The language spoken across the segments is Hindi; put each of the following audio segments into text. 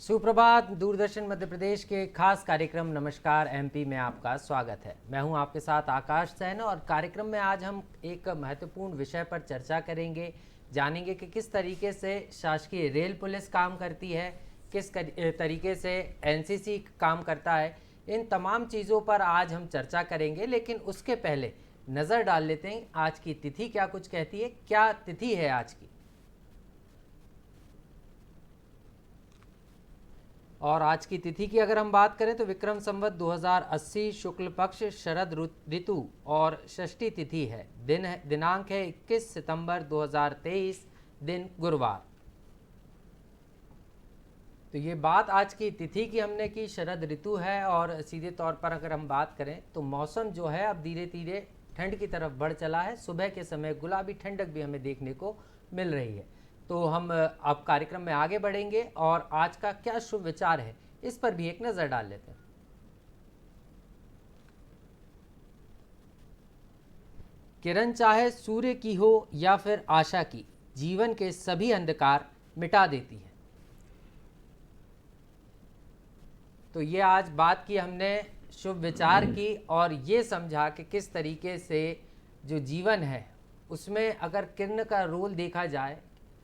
सुप्रभात। दूरदर्शन मध्य प्रदेश के खास कार्यक्रम नमस्कार एमपी में आपका स्वागत है। मैं हूं आपके साथ आकाश सैन और कार्यक्रम में आज हम एक महत्वपूर्ण विषय पर चर्चा करेंगे। जानेंगे कि किस तरीके से शासकीय रेल पुलिस काम करती है, किस तरीके से एनसीसी काम करता है। इन तमाम चीज़ों पर आज हम चर्चा करेंगे, लेकिन उसके पहले नज़र डाल लेते हैं आज की तिथि क्या कुछ कहती है। क्या तिथि है आज की? और आज की तिथि की अगर हम बात करें तो विक्रम संवत 2080 शुक्ल पक्ष शरद ऋतु और षष्ठी तिथि है। दिनांक है 21 सितंबर 2023, दिन गुरुवार। तो ये बात आज की तिथि की हमने की, शरद ऋतु है। और सीधे तौर पर अगर हम बात करें तो मौसम जो है अब धीरे धीरे ठंड की तरफ बढ़ चला है। सुबह के समय गुलाबी ठंडक भी हमें देखने को मिल रही है। तो हम अब कार्यक्रम में आगे बढ़ेंगे और आज का क्या शुभ विचार है इस पर भी एक नज़र डाल लेते हैं। किरण चाहे सूर्य की हो या फिर आशा की, जीवन के सभी अंधकार मिटा देती है। तो ये आज बात की हमने शुभ विचार की और ये समझा कि किस तरीके से जो जीवन है उसमें अगर किरण का रोल देखा जाए,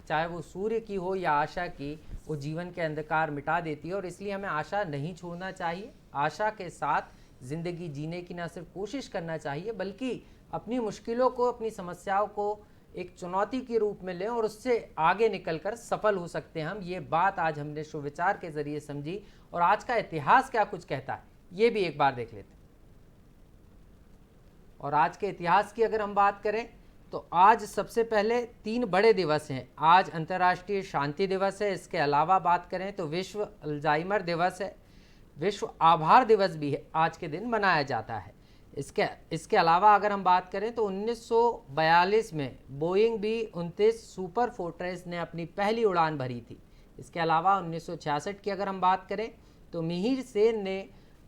चाहे वो सूर्य की हो या आशा की, वो जीवन के अंधकार मिटा देती है। और इसलिए हमें आशा नहीं छोड़ना चाहिए। आशा के साथ ज़िंदगी जीने की ना सिर्फ कोशिश करना चाहिए, बल्कि अपनी मुश्किलों को, अपनी समस्याओं को एक चुनौती के रूप में लें और उससे आगे निकलकर सफल हो सकते हैं हम। ये बात आज हमने शुभ विचार के ज़रिए समझी। और आज का इतिहास क्या कुछ कहता है ये भी एक बार देख लेते हैं। और आज के इतिहास की अगर हम बात करें तो आज सबसे पहले 3 बड़े दिवस हैं। आज अंतर्राष्ट्रीय शांति दिवस है। इसके अलावा बात करें तो विश्व अल्जाइमर दिवस है। विश्व आभार दिवस भी है, आज के दिन मनाया जाता है। इसके अलावा अगर हम बात करें तो 1942 में बोइंग बी-29 सुपर फोर्ट्रेस ने अपनी पहली उड़ान भरी थी। इसके अलावा 1966 की अगर हम बात करें तो मिहिर सेन ने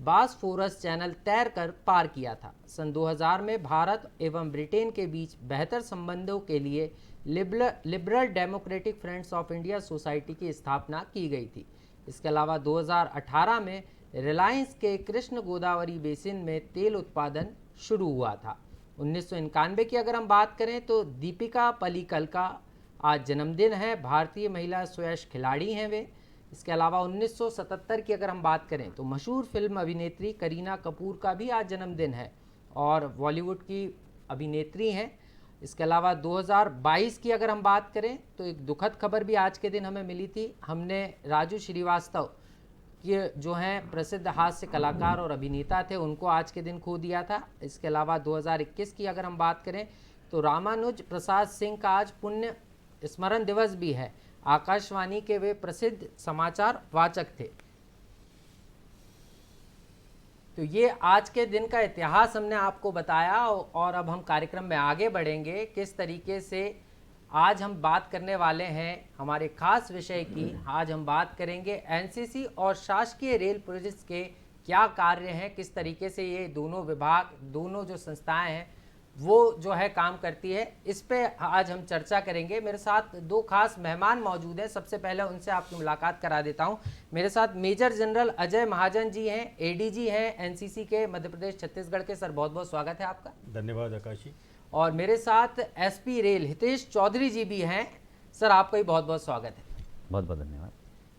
बासफोरस चैनल तैरकर पार किया था। सन 2000 में भारत एवं ब्रिटेन के बीच बेहतर संबंधों के लिए liberal democratic friends of India society की स्थापना की गई थी। इसके अलावा 2018 में रिलायंस के कृष्ण गोदावरी बेसिन में तेल उत्पादन शुरू हुआ था। 1991 की अगर हम बात करें तो दीपिका पल्लिकल का आज जन्मदिन है। भारतीय महिला स्क्वैश खिलाड़ी हैं वे। इसके अलावा 1977 की अगर हम बात करें तो मशहूर फिल्म अभिनेत्री करीना कपूर का भी आज जन्मदिन है और बॉलीवुड की अभिनेत्री हैं। इसके अलावा 2022 की अगर हम बात करें तो एक दुखद खबर भी आज के दिन हमें मिली थी। हमने राजू श्रीवास्तव ये जो हैं प्रसिद्ध हास्य कलाकार और अभिनेता थे, उनको आज के दिन खो दिया था। इसके अलावा 2021 की अगर हम बात करें तो रामानुज प्रसाद सिंह का आज पुण्य स्मरण दिवस भी है। आकाशवाणी के वे प्रसिद्ध समाचार वाचक थे। तो ये आज के दिन का इतिहास हमने आपको बताया और अब हम कार्यक्रम में आगे बढ़ेंगे। किस तरीके से आज हम बात करने वाले हैं हमारे खास विषय की। आज हम बात करेंगे एनसीसी और शासकीय रेल पुलिस के क्या कार्य हैं, किस तरीके से ये दोनों विभाग, दोनों जो संस्थाएं हैं वो जो है काम करती है। इस पे आज हम चर्चा करेंगे। मेरे साथ 2 खास मेहमान मौजूद हैं। सबसे पहले उनसे आपकी मुलाकात करा देता हूं। मेरे साथ मेजर जनरल अजय महाजन जी हैं, एडीजी हैं एनसीसी के मध्य प्रदेश छत्तीसगढ़ के। सर बहुत बहुत स्वागत है आपका। धन्यवाद आकाश जी। और मेरे साथ एसपी रेल हितेश चौधरी जी भी हैं। सर आपका भी बहुत बहुत स्वागत है। बहुत बहुत धन्यवाद।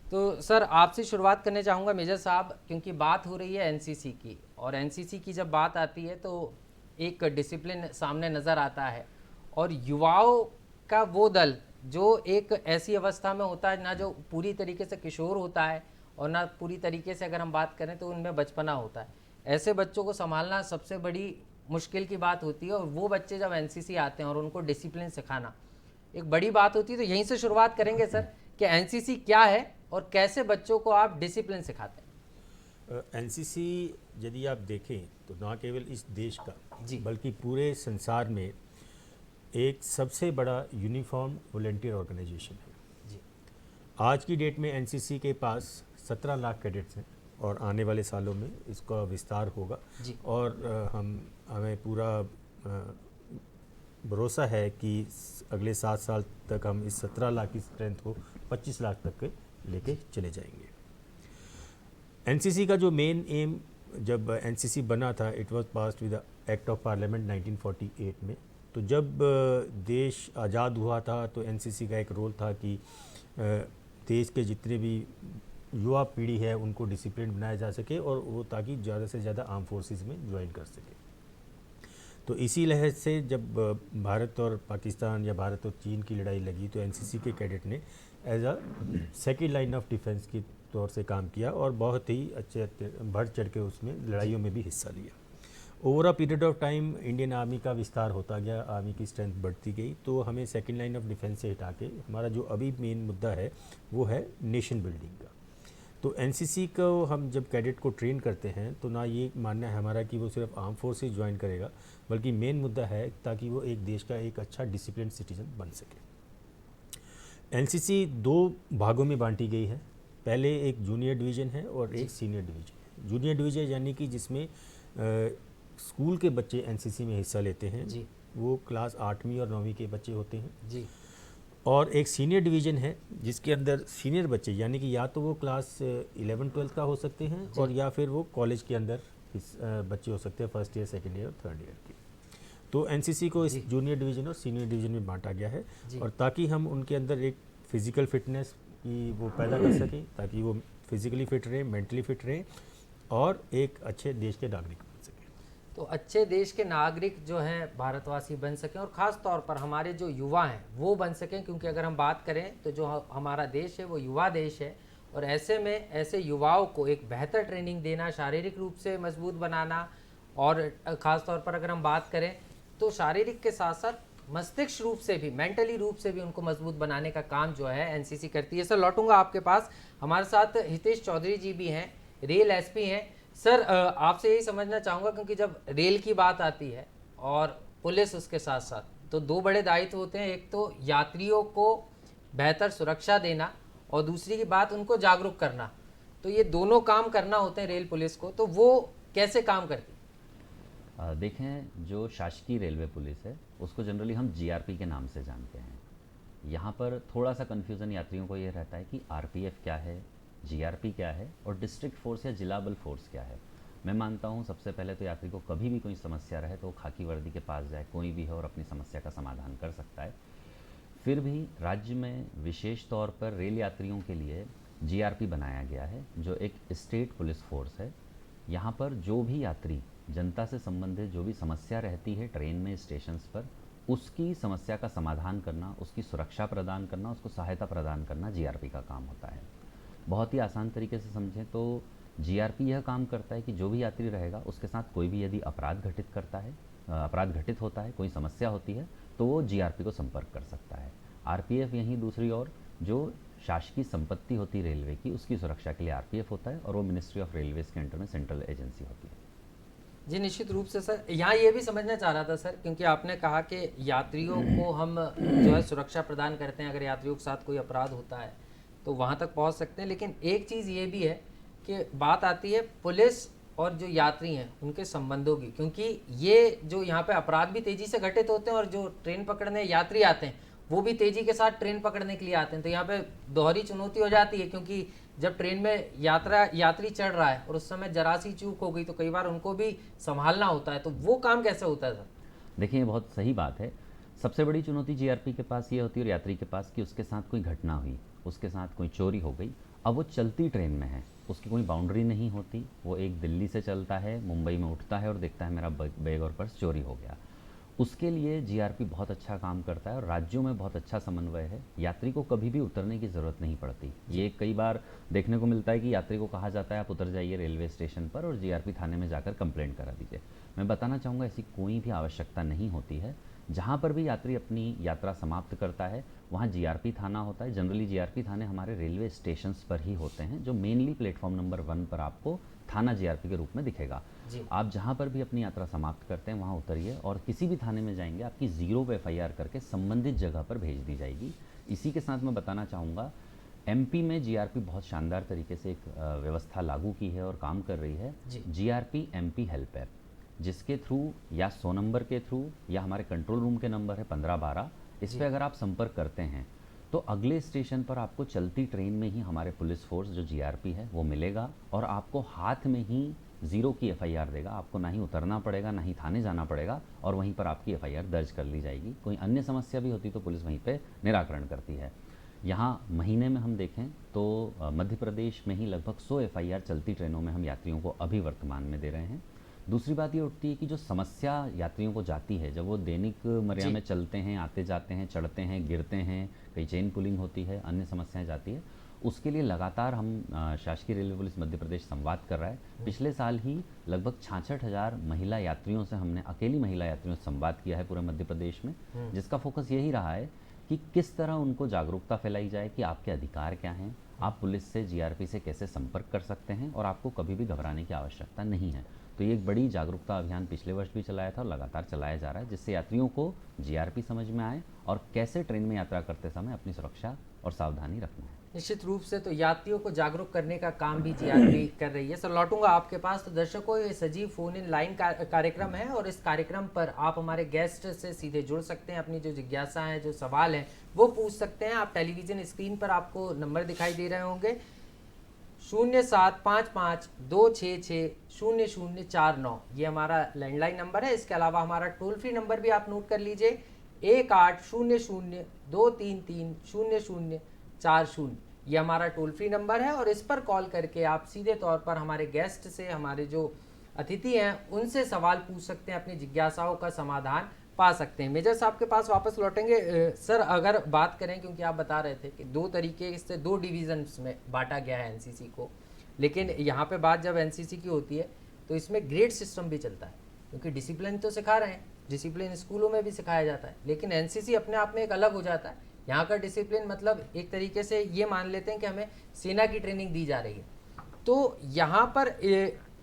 तो सर आपसे शुरुआत करने चाहूँगा मेजर साहब, क्योंकि बात हो रही है एनसीसी की। और एनसीसी की जब बात आती है तो एक डिसिप्लिन सामने नज़र आता है और युवाओं का वो दल जो एक ऐसी अवस्था में होता है ना जो पूरी तरीके से किशोर होता है और ना पूरी तरीके से अगर हम बात करें तो उनमें बचपना होता है। ऐसे बच्चों को संभालना सबसे बड़ी मुश्किल की बात होती है। और वो बच्चे जब एनसीसी आते हैं और उनको डिसिप्लिन सिखाना एक बड़ी बात होती है। तो यहीं से शुरुआत करेंगे सर कि एनसीसी क्या है और कैसे बच्चों को आप डिसिप्लिन सिखाते हैं। एनसीसी यदि आप देखें तो ना केवल इस देश का जी बल्कि पूरे संसार में एक सबसे बड़ा यूनिफॉर्म वॉलंटियर ऑर्गेनाइजेशन है। जी आज की डेट में एनसीसी के पास 17 लाख कैडेट्स हैं और आने वाले सालों में इसका विस्तार होगा। जी और हमें पूरा भरोसा है कि अगले 7 साल तक हम इस 17 लाख की स्ट्रेंथ को 25 लाख तक के लेके चले जाएंगे। एनसीसी का जो मेन एम, जब एनसीसी बना था, it was passed with act of parliament 1948 में। तो जब देश आज़ाद हुआ था तो एनसीसी का एक रोल था कि देश के जितने भी युवा पीढ़ी है उनको डिसिप्लिन बनाया जा सके और वो ताकि ज़्यादा से ज़्यादा आर्म फोर्सेस में ज्वाइन कर सके। तो इसी लहर से जब भारत और पाकिस्तान या भारत और चीन की लड़ाई लगी तो एनसीसी के कैडेट ने as a second line of defence की तौर से काम किया और बहुत ही अच्छे बढ़ चढ़ के उसमें लड़ाइयों में भी हिस्सा लिया। Over a period of time Indian army का विस्तार होता गया, आर्मी की स्ट्रेंथ बढ़ती गई, तो हमें सेकेंड लाइन ऑफ डिफेंस से हटा के हमारा जो अभी मेन मुद्दा है वो है नेशन बिल्डिंग का। तो एनसीसी को हम जब कैडेट को ट्रेन करते हैं तो ना ये मानना है हमारा कि वो सिर्फ आर्म फोर्सेस ज्वाइन करेगा, बल्कि मेन मुद्दा है ताकि वो एक देश का एक अच्छा डिसिप्लिन सिटीजन बन सके। एनसीसी 2 भागों में बांटी गई है। पहले एक जूनियर डिवीज़न है और एक सीनियर डिवीज़न है। जूनियर डिवीज़न यानी कि जिसमें स्कूल के बच्चे एनसीसी में हिस्सा लेते हैं जी। वो क्लास 8वीं और 9वीं के बच्चे होते हैं जी। और एक सीनियर डिवीज़न है जिसके अंदर सीनियर बच्चे यानी कि या तो वो क्लास 11-12 का हो सकते हैं और या फिर वो कॉलेज के अंदर बच्चे हो सकते हैं, फर्स्ट ईयर, सेकेंड ईयर और थर्ड ईयर के। तो एनसीसी को इस जूनियर डिवीज़न और सीनियर डिवीज़न में बांटा गया है और ताकि हम उनके अंदर एक फ़िज़िकल फिटनेस की वो पैदा कर सकें, ताकि वो फिज़िकली फिट रहें, मेंटली फिट रहें और एक अच्छे देश के नागरिक बन सकें। तो अच्छे देश के नागरिक जो हैं भारतवासी बन सकें और ख़ास तौर पर हमारे जो युवा हैं वो बन सकें, क्योंकि अगर हम बात करें तो जो हमारा देश है वो युवा देश है और ऐसे में ऐसे युवाओं को एक बेहतर ट्रेनिंग देना, शारीरिक रूप से मजबूत बनाना और ख़ास तौर पर अगर हम बात करें तो शारीरिक के साथ साथ मस्तिष्क रूप से भी, मेंटली रूप से भी उनको मजबूत बनाने का काम जो है एनसीसी करती है। सर लौटूंगा आपके पास। हमारे साथ हितेश चौधरी जी भी हैं, रेल एसपी हैं। सर आपसे यही समझना चाहूँगा, क्योंकि जब रेल की बात आती है और पुलिस उसके साथ साथ, तो 2 बड़े दायित्व होते हैं। एक तो यात्रियों को बेहतर सुरक्षा देना और दूसरी की बात उनको जागरूक करना। तो ये दोनों काम करना होते हैं रेल पुलिस को, तो वो कैसे काम करती है? देखें, जो शासकीय रेलवे पुलिस है उसको जनरली हम जीआरपी के नाम से जानते हैं। यहाँ पर थोड़ा सा कन्फ्यूज़न यात्रियों को ये रहता है कि आरपीएफ क्या है, जीआरपी क्या है और डिस्ट्रिक्ट फोर्स या जिला बल फोर्स क्या है। मैं मानता हूँ सबसे पहले तो यात्री को कभी भी कोई समस्या रहे तो वो खाकी वर्दी के पास जाए, कोई भी हो, और अपनी समस्या का समाधान कर सकता है। फिर भी राज्य में विशेष तौर पर रेल यात्रियों के लिए जीआरपी बनाया गया है, जो एक स्टेट पुलिस फोर्स है। यहाँ पर जो भी यात्री, जनता से संबंधित जो भी समस्या रहती है ट्रेन में, स्टेशंस पर, उसकी समस्या का समाधान करना, उसकी सुरक्षा प्रदान करना, उसको सहायता प्रदान करना जीआरपी का काम होता है। बहुत ही आसान तरीके से समझें तो जीआरपी यह काम करता है कि जो भी यात्री रहेगा उसके साथ कोई भी यदि अपराध घटित होता है, कोई समस्या होती है, तो वो जीआरपी को संपर्क कर सकता है। आरपीएफ यहीं दूसरी ओर जो शासकीय संपत्ति होती है रेलवे की, उसकी सुरक्षा के लिए आरपीएफ होता है और वो मिनिस्ट्री ऑफ रेलवेज के अंडर में सेंट्रल एजेंसी होती है। जी निश्चित रूप से सर। यहाँ ये भी समझना चाह रहा था सर, क्योंकि आपने कहा कि यात्रियों को हम जो है सुरक्षा प्रदान करते हैं, अगर यात्रियों के साथ कोई अपराध होता है तो वहाँ तक पहुँच सकते हैं। लेकिन एक चीज़ ये भी है कि बात आती है पुलिस और जो यात्री हैं उनके संबंधों की, क्योंकि ये जो यहाँ पे अपराध भी तेज़ी से घटित होते हैं और जो ट्रेन पकड़ने यात्री आते हैं वो भी तेज़ी के साथ ट्रेन पकड़ने के लिए आते हैं। तो यहाँ पे दोहरी चुनौती हो जाती है, क्योंकि जब ट्रेन में यात्री चढ़ रहा है और उस समय जरा सी चूक हो गई तो कई बार उनको भी संभालना होता है। तो वो काम कैसे होता है सर? देखिए, ये बहुत सही बात है। सबसे बड़ी चुनौती जीआरपी के पास ये होती है और यात्री के पास कि उसके साथ कोई घटना हुई, उसके साथ कोई चोरी हो गई। अब वो चलती ट्रेन में है, उसकी कोई बाउंड्री नहीं होती, वो एक दिल्ली से चलता है, मुंबई में उठता है और देखता है मेरा बैग और पर्स चोरी हो गया। उसके लिए जीआरपी बहुत अच्छा काम करता है और राज्यों में बहुत अच्छा समन्वय है। यात्री को कभी भी उतरने की ज़रूरत नहीं पड़ती। ये कई बार देखने को मिलता है कि यात्री को कहा जाता है आप उतर जाइए रेलवे स्टेशन पर और जीआरपी थाने में जाकर कंप्लेंट करा दीजिए। मैं बताना चाहूँगा ऐसी कोई भी आवश्यकता नहीं होती है। जहाँ पर भी यात्री अपनी यात्रा समाप्त करता है वहाँ जीआरपी थाना होता है। जनरली जीआरपी थाने हमारे रेलवे स्टेशंस पर ही होते हैं, जो मेनली प्लेटफॉर्म नंबर 1 पर आपको थाना जीआरपी के रूप में दिखेगा। आप जहाँ पर भी अपनी यात्रा समाप्त करते हैं वहाँ उतरिए और किसी भी थाने में जाएंगे आपकी 0 पे एफआईआर करके संबंधित जगह पर भेज दी जाएगी। इसी के साथ मैं बताना चाहूँगा एमपी में जीआरपी बहुत शानदार तरीके से एक व्यवस्था लागू की है और काम कर रही है, जीआरपी एमपी हेल्प ऐप, जिसके थ्रू या 100 नंबर के थ्रू या हमारे कंट्रोल रूम के नंबर है 1512, इस पर अगर आप संपर्क करते हैं तो अगले स्टेशन पर आपको चलती ट्रेन में ही हमारे पुलिस फोर्स जो जीआरपी है वो मिलेगा और आपको हाथ में ही 0 की एफआईआर देगा। आपको ना ही उतरना पड़ेगा, ना ही थाने जाना पड़ेगा और वहीं पर आपकी एफआईआर दर्ज कर ली जाएगी। कोई अन्य समस्या भी होती तो पुलिस वहीं पे निराकरण करती है। यहाँ महीने में हम देखें तो मध्य प्रदेश में ही लगभग 100 एफआईआर चलती ट्रेनों में हम यात्रियों को अभी वर्तमान में दे रहे हैं। दूसरी बात ये उठती है कि जो समस्या यात्रियों को जाती है जब वो दैनिक मर्या में चलते हैं, आते जाते हैं, चढ़ते हैं, गिरते हैं, कहीं चेन पुलिंग होती है, अन्य समस्याएं जाती है, उसके लिए लगातार हम शासकीय रेलवे पुलिस मध्य प्रदेश संवाद कर रहा है। पिछले साल ही लगभग 66,000 महिला यात्रियों से हमने, अकेली महिला यात्रियों से संवाद किया है पूरे मध्य प्रदेश में, जिसका फोकस यही रहा है कि किस तरह उनको जागरूकता फैलाई जाए कि आपके अधिकार क्या हैं, आप पुलिस से, जीआरपी से कैसे संपर्क कर सकते हैं और आपको कभी भी घबराने की आवश्यकता नहीं है। तो ये एक बड़ी जागरूकता अभियान पिछले वर्ष भी चलाया था और लगातार चलाया जा रहा है, जिससे यात्रियों को जीआरपी समझ में आए और कैसे ट्रेन में यात्रा करते समय अपनी सुरक्षा और सावधानी रखना है। निश्चित रूप से तो यात्रियों को जागरूक करने का काम भी जीआरपी कर रही है। सर लौटूंगा आपके पास। तो दर्शकों, ये सजीव फोन इन लाइन कार्यक्रम है और इस कार्यक्रम पर आप हमारे गेस्ट से सीधे जुड़ सकते हैं, अपनी जो जिज्ञासा है, जो सवाल है वो पूछ सकते हैं। आप टेलीविजन स्क्रीन पर आपको नंबर दिखाई दे रहे होंगे 0755-266-0049, ये हमारा लैंडलाइन नंबर है। इसके अलावा हमारा टोल फ्री नंबर भी आप नोट कर लीजिए 1800-233-0040, ये हमारा टोल फ्री नंबर है और इस पर कॉल करके आप सीधे तौर पर हमारे गेस्ट से, हमारे जो अतिथि हैं उनसे सवाल पूछ सकते हैं, अपनी जिज्ञासाओं का समाधान पा सकते हैं। मेजर साहब के पास वापस लौटेंगे। सर अगर बात करें, क्योंकि आप बता रहे थे कि 2 तरीके से 2 डिवीजन्स में बांटा गया है एनसीसी को, लेकिन यहाँ पे बात जब एनसीसी की होती है तो इसमें ग्रेड सिस्टम भी चलता है, क्योंकि डिसिप्लिन तो सिखा रहे हैं, डिसिप्लिन स्कूलों में भी सिखाया जाता है, लेकिन एनसीसी अपने आप में एक अलग हो जाता है। यहाँ का डिसिप्लिन मतलब एक तरीके से ये मान लेते हैं कि हमें सेना की ट्रेनिंग दी जा रही है। तो यहाँ पर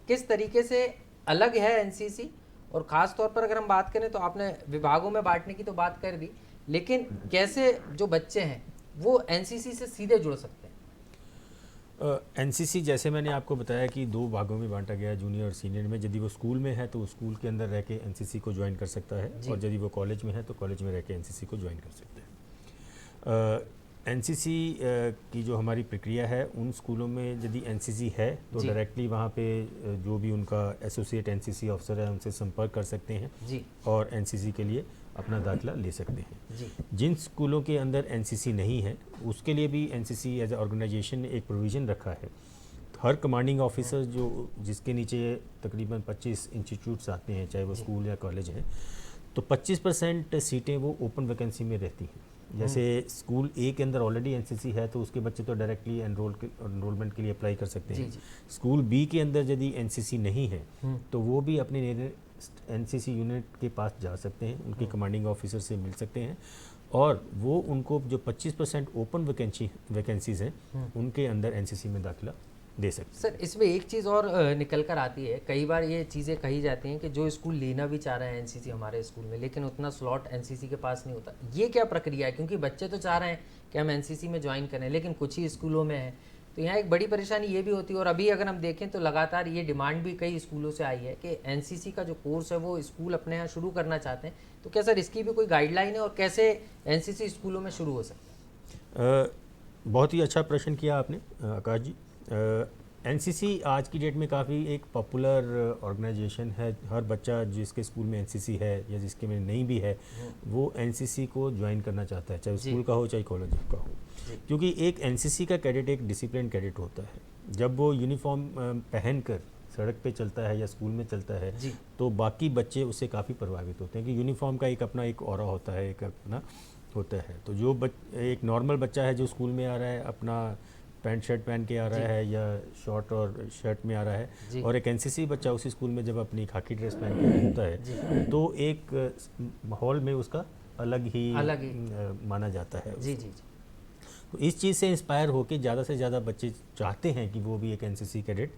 किस तरीके से अलग है एनसीसी, और ख़ास तौर पर अगर हम बात करें तो आपने विभागों में बांटने की तो बात कर दी, लेकिन कैसे जो बच्चे हैं वो एनसीसी से सीधे जुड़ सकते हैं? एनसीसी जैसे मैंने आपको बताया कि 2 भागों में बांटा गया है, जूनियर और सीनियर में। यदि वो स्कूल में है तो वो स्कूल के अंदर रह के एनसीसी को ज्वाइन कर सकता है, और यदि वो कॉलेज में है तो कॉलेज में रह के एनसीसी को ज्वाइन कर सकता है। एनसीसी की जो हमारी प्रक्रिया है, उन स्कूलों में यदि एनसीसी है तो डायरेक्टली वहाँ पे जो भी उनका एसोसिएट एनसीसी ऑफिसर है उनसे संपर्क कर सकते हैं जी, और एनसीसी के लिए अपना दाखिला ले सकते हैं जी। जिन स्कूलों के अंदर एनसीसी नहीं है उसके लिए भी एनसीसी एज ए ऑर्गेनाइजेशन ने एक प्रोविज़न रखा है। हर कमांडिंग ऑफिसर जो जिसके नीचे तकरीबन 25 इंस्टीट्यूट्स आते हैं, चाहे वो स्कूल या कॉलेज है, तो 25% सीटें वो ओपन वैकेंसी में रहती हैं। जैसे स्कूल ए के अंदर ऑलरेडी एनसीसी है तो उसके बच्चे तो डायरेक्टली एनरोलमेंट के लिए अप्लाई कर सकते हैं। स्कूल बी के अंदर यदि एनसीसी नहीं है तो वो भी अपने एनसीसी यूनिट के पास जा सकते हैं, उनके कमांडिंग ऑफिसर से मिल सकते हैं और वो उनको जो 25% ओपन वैकेंसीज हैं उनके अंदर एनसीसी में दाखिला दे सकते। सर इसमें एक चीज़ और निकल कर आती है, कई बार ये चीज़ें कही जाती हैं कि जो स्कूल लेना भी चाह रहे हैं एनसीसी हमारे स्कूल में, लेकिन उतना स्लॉट एनसीसी के पास नहीं होता। ये क्या प्रक्रिया है? क्योंकि बच्चे तो चाह रहे हैं कि हम एनसीसी में ज्वाइन करें, लेकिन कुछ ही स्कूलों में है, तो यहाँ एक बड़ी परेशानी ये भी होती है। और अभी अगर हम देखें तो लगातार ये डिमांड भी कई स्कूलों से आई है कि एनसीसी का जो कोर्स है वो स्कूल अपने यहाँ शुरू करना चाहते हैं। तो क्या सर इसकी भी कोई गाइडलाइन है और कैसे एनसीसी स्कूलों में शुरू हो सकता है? बहुत ही अच्छा प्रश्न किया आपने आकाश जी। एनसीसी आज की डेट में काफ़ी एक पॉपुलर ऑर्गेनाइजेशन है। हर बच्चा जिसके स्कूल में एनसीसी है या जिसके में नहीं भी है वो एनसीसी को ज्वाइन करना चाहता है, चाहे स्कूल का हो चाहे कॉलेज का हो, क्योंकि एक एनसीसी का कैडेट एक डिसिप्लिन कैडेट होता है। जब वो यूनिफॉर्म पहनकर सड़क पे चलता है या स्कूल में चलता है तो बाकी बच्चे उससे काफ़ी प्रभावित होते हैं कि यूनिफॉर्म का एक अपना एक ऑरा होता है, एक अपना होता है। तो जो एक नॉर्मल बच्चा है जो स्कूल में आ रहा है, अपना पैंट शर्ट पहन के आ रहा है या शॉर्ट और शर्ट में आ रहा है, और एक एनसीसी बच्चा उसी स्कूल में जब अपनी खाकी ड्रेस पहन के होता है तो एक माहौल में उसका अलग ही माना जाता है। जी जी। तो इस चीज़ से इंस्पायर होकर ज़्यादा से ज़्यादा बच्चे चाहते हैं कि वो भी एक एनसीसी कैडेट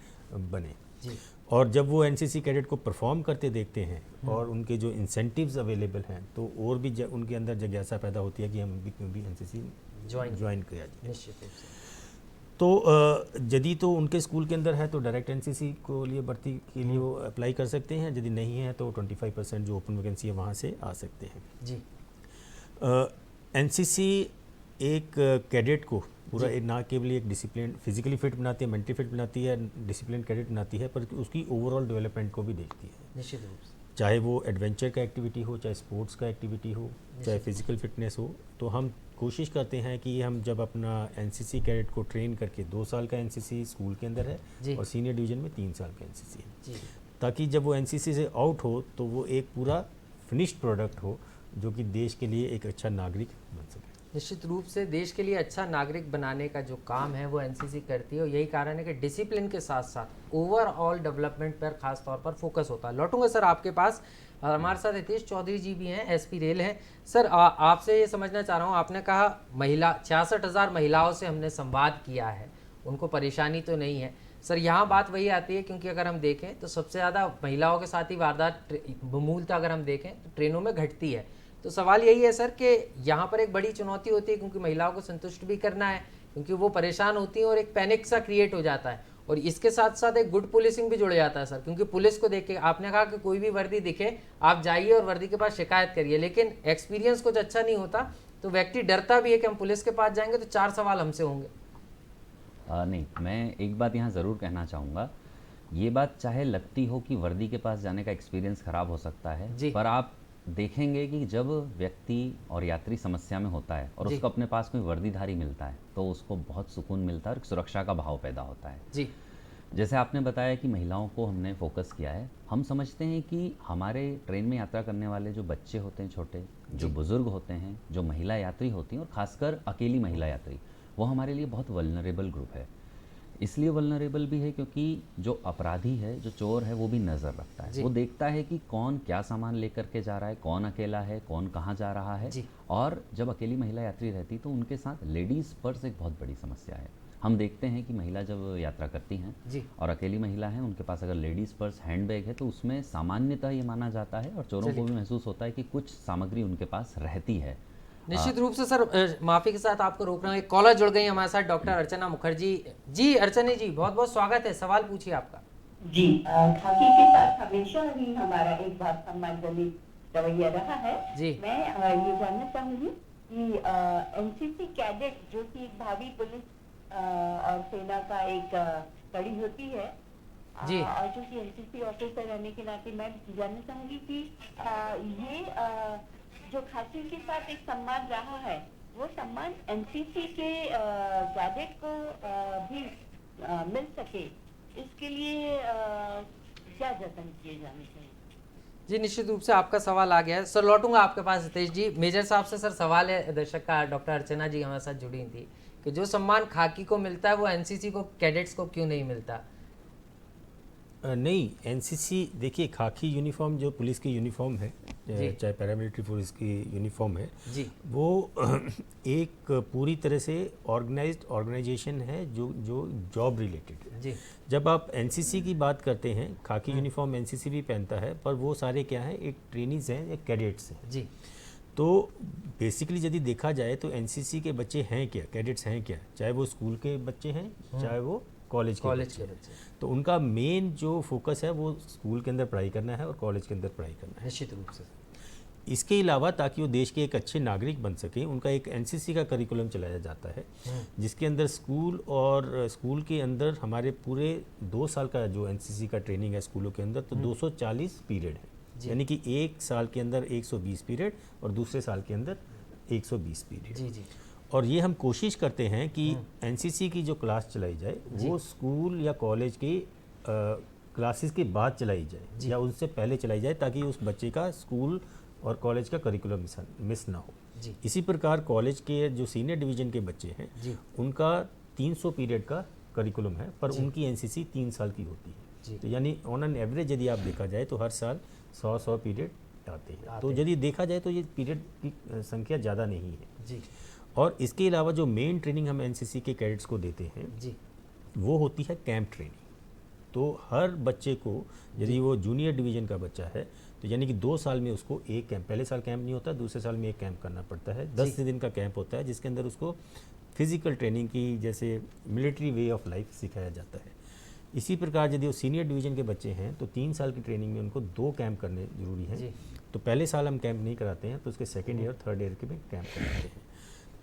बने जी। और जब वो एनसीसी कैडेट को परफॉर्म करते देखते हैं और उनके जो इंसेंटिव्स अवेलेबल हैं तो और भी उनके अंदर जिज्ञासा पैदा होती है कि हम भी एनसीसी ज्वाइन किया जाए। निश्चित रूप से। तो यदि तो उनके स्कूल के अंदर है तो डायरेक्ट एनसीसी को लिए भर्ती के लिए वो अप्लाई कर सकते हैं, यदि नहीं है तो 25% जो ओपन वैकेंसी है वहाँ से आ सकते हैं जी। एनसीसी एक कैडेट को पूरा ना केवल एक डिसिप्लिन फिजिकली फिट बनाती है, मेंटली फिट बनाती है, डिसिप्लिन कैडेट बनाती है, पर उसकी ओवरऑल डेवलपमेंट को भी देखती है। निश्चित रूप से। चाहे वो एडवेंचर का एक्टिविटी हो, चाहे स्पोर्ट्स का एक्टिविटी हो, चाहे फिजिकल फिटनेस हो, तो हम कोशिश करते हैं कि हम जब अपना एनसीसी कैडेट को ट्रेन करके 2 साल का एनसीसी स्कूल के अंदर है और सीनियर डिवीजन में 3 साल का एनसीसी है, ताकि जब वो एनसीसी से आउट हो तो वो एक पूरा फिनिश्ड प्रोडक्ट हो जो कि देश के लिए एक अच्छा नागरिक बन सके। निश्चित रूप से देश के लिए अच्छा नागरिक बनाने का जो काम है वो एनसीसी करती है और यही कारण है कि डिसिप्लिन के साथ साथ ओवरऑल डेवलपमेंट पर खास तौर पर फोकस होता है। लौटूंगा सर आपके पास, हमारे साथ हितेश चौधरी जी भी हैं, एसपी रेल हैं। सर आपसे ये समझना चाह रहा हूँ, आपने कहा महिला 66,000 महिलाओं से हमने संवाद किया है, उनको परेशानी तो नहीं है। सर यहाँ बात वही आती है क्योंकि अगर हम देखें तो सबसे ज़्यादा महिलाओं के साथ ही वारदात बमूलता अगर हम देखें तो ट्रेनों में घटती है। तो सवाल यही है सर कि यहाँ पर एक बड़ी चुनौती होती है क्योंकि महिलाओं को संतुष्ट भी करना है, क्योंकि वो परेशान होती हैं और एक पैनिक सा क्रिएट हो जाता है, और इसके साथ साथ एक गुड पुलिसिंग भी जुड़ जाता है सर, क्योंकि पुलिस को देख के आपने कहा कि कोई भी वर्दी दिखे आप जाइए और वर्दी के पास शिकायत करिए, लेकिन एक्सपीरियंस कुछ अच्छा नहीं होता तो व्यक्ति डरता भी है कि हम पुलिस के पास जाएंगे तो 4 सवाल हमसे होंगे। नहीं, मैं एक बात यहाँ ज़रूर कहना चाहूँगा, ये बात चाहे लगती हो कि वर्दी के पास जाने का एक्सपीरियंस ख़राब हो सकता है, पर आप देखेंगे कि जब व्यक्ति और यात्री समस्या में होता है और उसको अपने पास कोई वर्दीधारी मिलता है तो उसको बहुत सुकून मिलता है और सुरक्षा का भाव पैदा होता है। जी, जैसे आपने बताया कि महिलाओं को हमने फोकस किया है, हम समझते हैं कि हमारे ट्रेन में यात्रा करने वाले जो बच्चे होते हैं छोटे, जो बुज़ुर्ग होते हैं, जो महिला यात्री होती हैं और ख़ासकर अकेली महिला यात्री, वो हमारे लिए बहुत वल्नरेबल ग्रुप है। इसलिए वल्नरेबल भी है क्योंकि जो अपराधी है, जो चोर है, वो भी नज़र रखता है, वो देखता है कि कौन क्या सामान लेकर के जा रहा है, कौन अकेला है, कौन कहाँ जा रहा है। और जब अकेली महिला यात्री रहती तो उनके साथ लेडीज़ पर्स एक बहुत बड़ी समस्या है। हम देखते हैं कि महिला जब यात्रा करती हैं और अकेली महिला हैं, उनके पास अगर लेडीज़ पर्स हैंडबैग है तो उसमें सामान्यतः ये माना जाता है और चोरों को भी महसूस होता है कि कुछ सामग्री उनके पास रहती है। निश्चित रूप से सर, माफी के साथ आपको रोक रहा हूँ, एक कॉलर जुड़ गई हमारे साथ, डॉक्टर अर्चना मुखर्जी जी। अर्चना जी, बहुत बहुत स्वागत है, सवाल पूछिए आपका। जी, खाकी के साथ हमेशा ही हमारा एक बात सम्मानजनक रवैया रहा है जी। मैं ये जानना चाहूंगी कि एनसीसी कैडेट जो कि एक भावी पुलिस और सेना का एक कड़ी होती है जी, और जो कि एनसीसी ऑफिसर रहने के नाते मैं जानना चाहूंगी कि ये जो खाकी के साथ एक सम्मान रहा है, वो सम्मान एनसीसी के कैडेट को भी मिल सके, इसके लिए क्या जतन किए जाने चाहिए? जी, निश्चित रूप से आपका सवाल आ गया है सर। लौटूंगा आपके पास हितेश जी। मेजर साहब से सर सवाल है दर्शक का, डॉक्टर अर्चना जी हमारे साथ जुड़ी थी कि जो सम्मान खाकी को मिलता है वो एनसीसी को, कैडेट्स को क्यों नहीं मिलता? नहीं, एनसीसी देखिए, खाकी यूनिफॉर्म जो पुलिस की यूनिफॉर्म है, चाहे पैरामिलिट्री फोर्स की यूनिफॉर्म है जी, वो एक पूरी तरह से ऑर्गेनाइजेशन है जो जॉब रिलेटेड है जी। जब आप एनसीसी की बात करते हैं, खाकी यूनिफॉर्म एनसीसी भी पहनता है, पर वो सारे क्या हैं, एक ट्रेनीज हैं, एक कैडेट्स हैं जी। तो बेसिकली यदि देखा जाए तो एनसीसी के बच्चे हैं क्या, कैडेट्स हैं क्या, चाहे वो स्कूल के बच्चे हैं चाहे वो कॉलेज के बच्चे, तो उनका मेन जो फोकस है वो स्कूल के अंदर पढ़ाई करना है और कॉलेज के अंदर पढ़ाई करना है निश्चित रूप से। इसके अलावा ताकि वो देश के एक अच्छे नागरिक बन सके, उनका एक एनसीसी का करिकुलम चलाया जाता है जिसके अंदर स्कूल के अंदर हमारे पूरे 2 साल का जो एनसीसी का ट्रेनिंग है स्कूलों के अंदर, तो 240 पीरियड है, यानी कि एक साल के अंदर 120 पीरियड और दूसरे साल के अंदर 120 पीरियड जी जी। और ये हम कोशिश करते हैं कि एनसीसी की जो क्लास चलाई जाए वो स्कूल या कॉलेज की क्लासेस के बाद चलाई जाए या उनसे पहले चलाई जाए, ताकि उस बच्चे का स्कूल और कॉलेज का करिकुलम मिस ना हो जी। इसी प्रकार कॉलेज के जो सीनियर डिवीज़न के बच्चे हैं उनका 300 पीरियड का करिकुलम है, पर उनकी एनसीसी 3 साल की होती है, तो यानी ऑन एन एवरेज यदि आप देखा जाए तो हर साल 100 पीरियड आते हैं। तो यदि देखा जाए तो ये पीरियड की संख्या ज़्यादा नहीं है जी। और इसके अलावा जो मेन ट्रेनिंग हम एनसीसी के कैडेट्स को देते हैं जी, वो होती है कैंप ट्रेनिंग। तो हर बच्चे को, यदि वो जूनियर डिवीज़न का बच्चा है तो यानी कि 2 साल में उसको एक कैंप, पहले साल कैंप नहीं होता, दूसरे साल में एक कैंप करना पड़ता है। 10 दिन का कैंप होता है जिसके अंदर उसको फिजिकल ट्रेनिंग की, जैसे मिलिट्री वे ऑफ लाइफ सिखाया जाता है। इसी प्रकार यदि वो सीनियर डिवीज़न के बच्चे हैं तो 3 साल की ट्रेनिंग में उनको 2 कैंप करने जरूरी हैं। तो पहले साल हम कैंप नहीं कराते हैं, तो उसके सेकेंड ईयर थर्ड ईयर के में कैंप कराते हैं।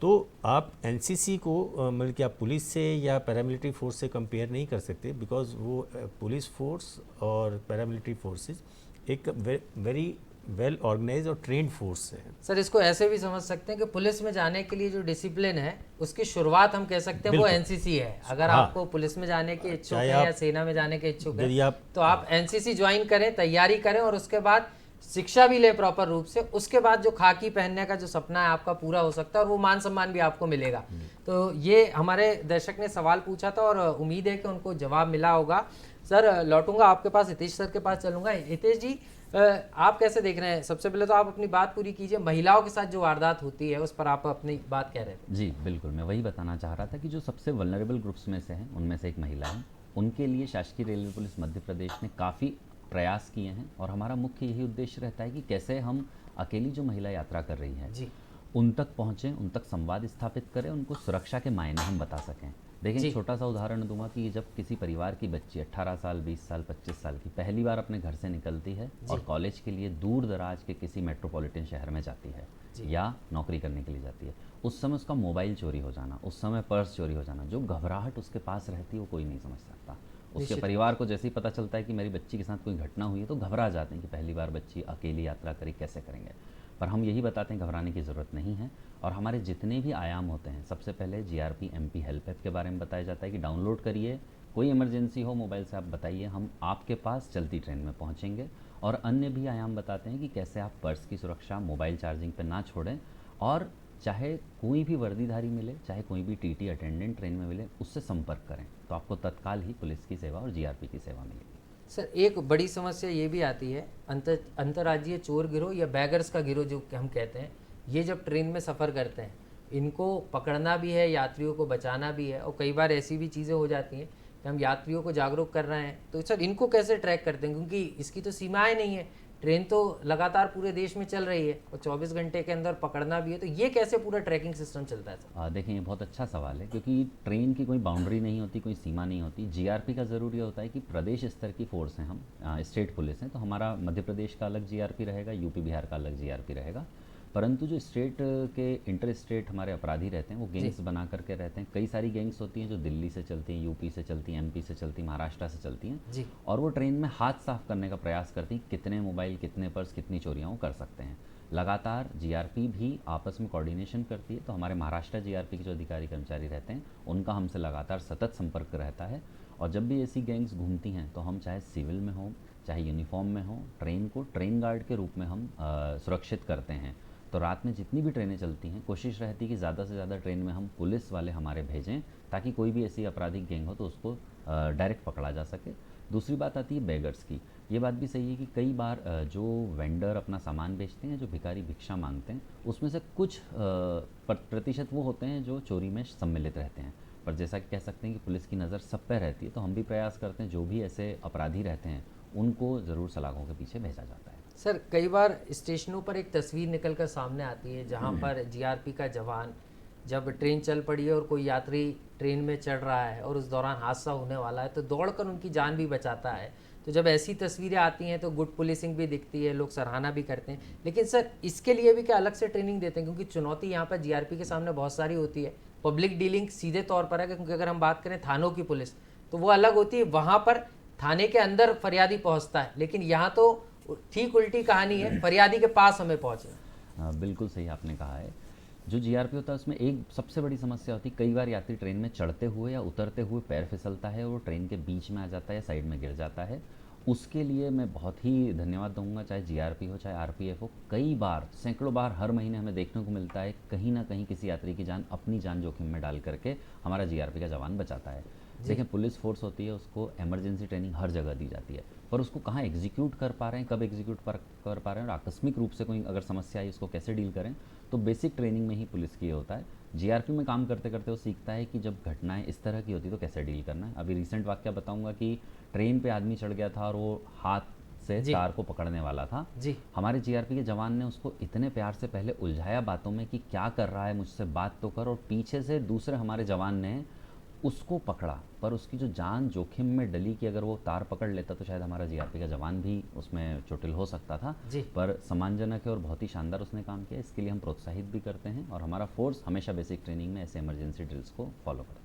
तो आप एनसीसी को मतलब कि आप पुलिस से या पैरामिलिट्री फोर्स से कंपेयर नहीं कर सकते, बिकॉज वो पुलिस फोर्स और पैरामिलिट्री फोर्सेस एक वेरी वेल ऑर्गेनाइज और ट्रेंड फोर्स है। सर इसको ऐसे भी समझ सकते हैं कि पुलिस में जाने के लिए जो डिसिप्लिन है उसकी शुरुआत हम कह सकते हैं वो एनसीसी है। अगर हाँ, आपको पुलिस में जाने के इच्छुक है या सेना में जाने के इच्छुक है तो आप एनसीसी ज्वाइन करें, तैयारी करें और उसके बाद शिक्षा भी ले प्रॉपर रूप से। उसके बाद जो खाकी पहनने का जो सपना है आपका पूरा हो सकता है और वो मान सम्मान भी आपको मिलेगा। तो ये हमारे दर्शक ने सवाल पूछा था और उम्मीद है कि उनको जवाब मिला होगा। सर लौटूंगा आपके पास, हितेश सर के पास चलूंगा। हितेश जी आप कैसे देख रहे हैं? सबसे पहले तो आप अपनी बात पूरी कीजिए। महिलाओं के साथ जो वारदात होती है उस पर आप अपनी बात कह रहे थे। जी बिल्कुल, मैं वही बताना चाह रहा था कि जो सबसे वल्नरेबल ग्रुप्स में से हैं उनमें से एक महिला है। उनके लिए शासकीय रेलवे पुलिस मध्य प्रदेश ने काफ़ी प्रयास किए हैं और हमारा मुख्य यही उद्देश्य रहता है कि कैसे हम अकेली जो महिला यात्रा कर रही है जी उन तक पहुँचें, उन तक संवाद स्थापित करें, उनको सुरक्षा के मायने हम बता सकें। देखिए छोटा सा उदाहरण दूंगा कि जब किसी परिवार की बच्ची 18 साल 20 साल 25 साल की पहली बार अपने घर से निकलती है और कॉलेज के लिए दूर दराज के किसी मेट्रोपॉलिटन शहर में जाती है या नौकरी करने के लिए जाती है, उस समय उसका मोबाइल चोरी हो जाना, उस समय पर्स चोरी हो जाना, जो घबराहट उसके पास रहती है वो कोई नहीं समझ सकता। उसके परिवार को जैसे ही पता चलता है कि मेरी बच्ची के साथ कोई घटना हुई है तो घबरा जाते हैं कि पहली बार बच्ची अकेली यात्रा करी, कैसे करेंगे। पर हम यही बताते हैं घबराने की ज़रूरत नहीं है। और हमारे जितने भी आयाम होते हैं, सबसे पहले जीआरपी एमपी हेल्प ऐप के बारे में बताया जाता है कि डाउनलोड करिए, कोई इमरजेंसी हो मोबाइल से आप बताइए, हम आपके पास चलती ट्रेन में पहुंचेंगे। और अन्य भी आयाम बताते हैं कि कैसे आप पर्स की सुरक्षा मोबाइल चार्जिंग पे ना छोड़ें और चाहे कोई भी वर्दीधारी मिले, चाहे कोई भी टीटी अटेंडेंट ट्रेन में मिले, उससे संपर्क करें तो आपको तत्काल ही पुलिस की सेवा और जीआरपी की सेवा मिलेगी। सर एक बड़ी समस्या ये भी आती है, अंतर्राज्यीय चोर गिरोह या बैगर्स का गिरोह जो हम कहते हैं, ये जब ट्रेन में सफ़र करते हैं इनको पकड़ना भी है, यात्रियों को बचाना भी है। और कई बार ऐसी भी चीज़ें हो जाती हैं कि हम यात्रियों को जागरूक कर रहे हैं तो सर इनको कैसे ट्रैक करते हैं? क्योंकि इसकी तो सीमाएं नहीं है, ट्रेन तो लगातार पूरे देश में चल रही है और 24 घंटे के अंदर पकड़ना भी है, तो ये कैसे पूरा ट्रैकिंग सिस्टम चलता है सर? देखें ये बहुत अच्छा सवाल है क्योंकि ट्रेन की कोई बाउंड्री नहीं होती, कोई सीमा नहीं होती। जीआरपी का ज़रूर ये होता है कि प्रदेश स्तर की फोर्स हैं हम, स्टेट पुलिस हैं, तो हमारा मध्य प्रदेश का अलग जीआरपी रहेगा, यूपी बिहार का अलग जीआरपी रहेगा। परंतु जो स्टेट के इंटर स्टेट हमारे अपराधी रहते हैं वो गैंग्स बना करके रहते हैं। कई सारी गैंग्स होती हैं जो दिल्ली से चलती हैं, यूपी से चलती हैं, एमपी से चलती हैं, महाराष्ट्र से चलती हैं और वो ट्रेन में हाथ साफ करने का प्रयास करती हैं, कितने मोबाइल, कितने पर्स, कितनी चोरियाँ वो कर सकते हैं। लगातार जीआरपी भी आपस में कोऑर्डिनेशन करती है। तो हमारे महाराष्ट्र जीआरपी के जो अधिकारी कर्मचारी रहते हैं उनका हमसे लगातार सतत संपर्क रहता है और जब भी ऐसी गैंग्स घूमती हैं तो हम चाहे सिविल में हों चाहे यूनिफॉर्म में हों, ट्रेन को ट्रेन गार्ड के रूप में हम सुरक्षित करते हैं। तो रात में जितनी भी ट्रेनें चलती हैं कोशिश रहती है कि ज़्यादा से ज़्यादा ट्रेन में हम पुलिस वाले हमारे भेजें ताकि कोई भी ऐसी आपराधिक गैंग हो तो उसको डायरेक्ट पकड़ा जा सके। दूसरी बात आती है बेगर्स की। ये बात भी सही है कि कई बार जो वेंडर अपना सामान बेचते हैं, जो भिखारी भिक्षा मांगते हैं, उसमें से कुछ प्रतिशत वो होते हैं जो चोरी में सम्मिलित रहते हैं। पर जैसा कि कह सकते हैं कि पुलिस की नज़र सब पर रहती है तो हम भी प्रयास करते हैं जो भी ऐसे अपराधी रहते हैं उनको ज़रूर सलाखों के पीछे भेजा जाता है। सर कई बार स्टेशनों पर एक तस्वीर निकल कर सामने आती है जहां पर जीआरपी का जवान जब ट्रेन चल पड़ी है और कोई यात्री ट्रेन में चढ़ रहा है और उस दौरान हादसा होने वाला है तो दौड़कर उनकी जान भी बचाता है। तो जब ऐसी तस्वीरें आती हैं तो गुड पुलिसिंग भी दिखती है, लोग सराहना भी करते हैं। लेकिन सर इसके लिए भी क्या अलग से ट्रेनिंग देते हैं? क्योंकि चुनौती यहाँ पर जीआरपी के सामने बहुत सारी होती है। पब्लिक डीलिंग सीधे तौर पर है, क्योंकि अगर हम बात करें थानों की पुलिस तो वो अलग होती है, वहाँ पर थाने के अंदर फरियादी पहुँचता है, लेकिन यहाँ तो ठीक उल्टी कहानी है, फरियादी के पास हमें पहुँचना। बिल्कुल सही आपने कहा है। जो जीआरपी होता है उसमें एक सबसे बड़ी समस्या होती है, कई बार यात्री ट्रेन में चढ़ते हुए या उतरते हुए पैर फिसलता है और वो ट्रेन के बीच में आ जाता है या साइड में गिर जाता है। उसके लिए मैं बहुत ही धन्यवाद दूंगा, चाहे जीआरपी हो चाहे आरपीएफ हो। कई बार, सैकड़ों बार हर महीने हमें देखने को मिलता है कहीं ना कहीं किसी यात्री की जान, अपनी जान जोखिम में डाल करके हमारा जीआरपी का जवान बचाता है। देखें पुलिस फोर्स होती है, उसको इमरजेंसी ट्रेनिंग हर जगह दी जाती है, पर उसको कहाँ एग्जीक्यूट कर पा रहे हैं, कब एग्जीक्यूट कर पा रहे हैं और आकस्मिक रूप से कोई अगर समस्या आई उसको कैसे डील करें, तो बेसिक ट्रेनिंग में ही पुलिस की होता है। जीआरपी में काम करते करते वो सीखता है कि जब घटनाएं इस तरह की होती तो कैसे डील करना है। अभी रिसेंट वाकया बताऊंगा कि ट्रेन पे आदमी चढ़ गया था और वो हाथ से तार को पकड़ने वाला था जी। हमारे जीआरपी के जवान ने उसको इतने प्यार से पहले उलझाया बातों में कि क्या कर रहा है, मुझसे बात तो कर, और पीछे से दूसरे हमारे जवान ने उसको पकड़ा, पर उसकी जो जान जोखिम में डली कि अगर वो तार पकड़ लेता तो शायद हमारा जीआरपी का जवान भी उसमें चोटिल हो सकता था। पर सम्मानजनक है और बहुत ही शानदार उसने काम किया, इसके लिए हम प्रोत्साहित भी करते हैं और हमारा फोर्स हमेशा बेसिक ट्रेनिंग में ऐसे इमरजेंसी ड्रिल्स को फॉलो करता है।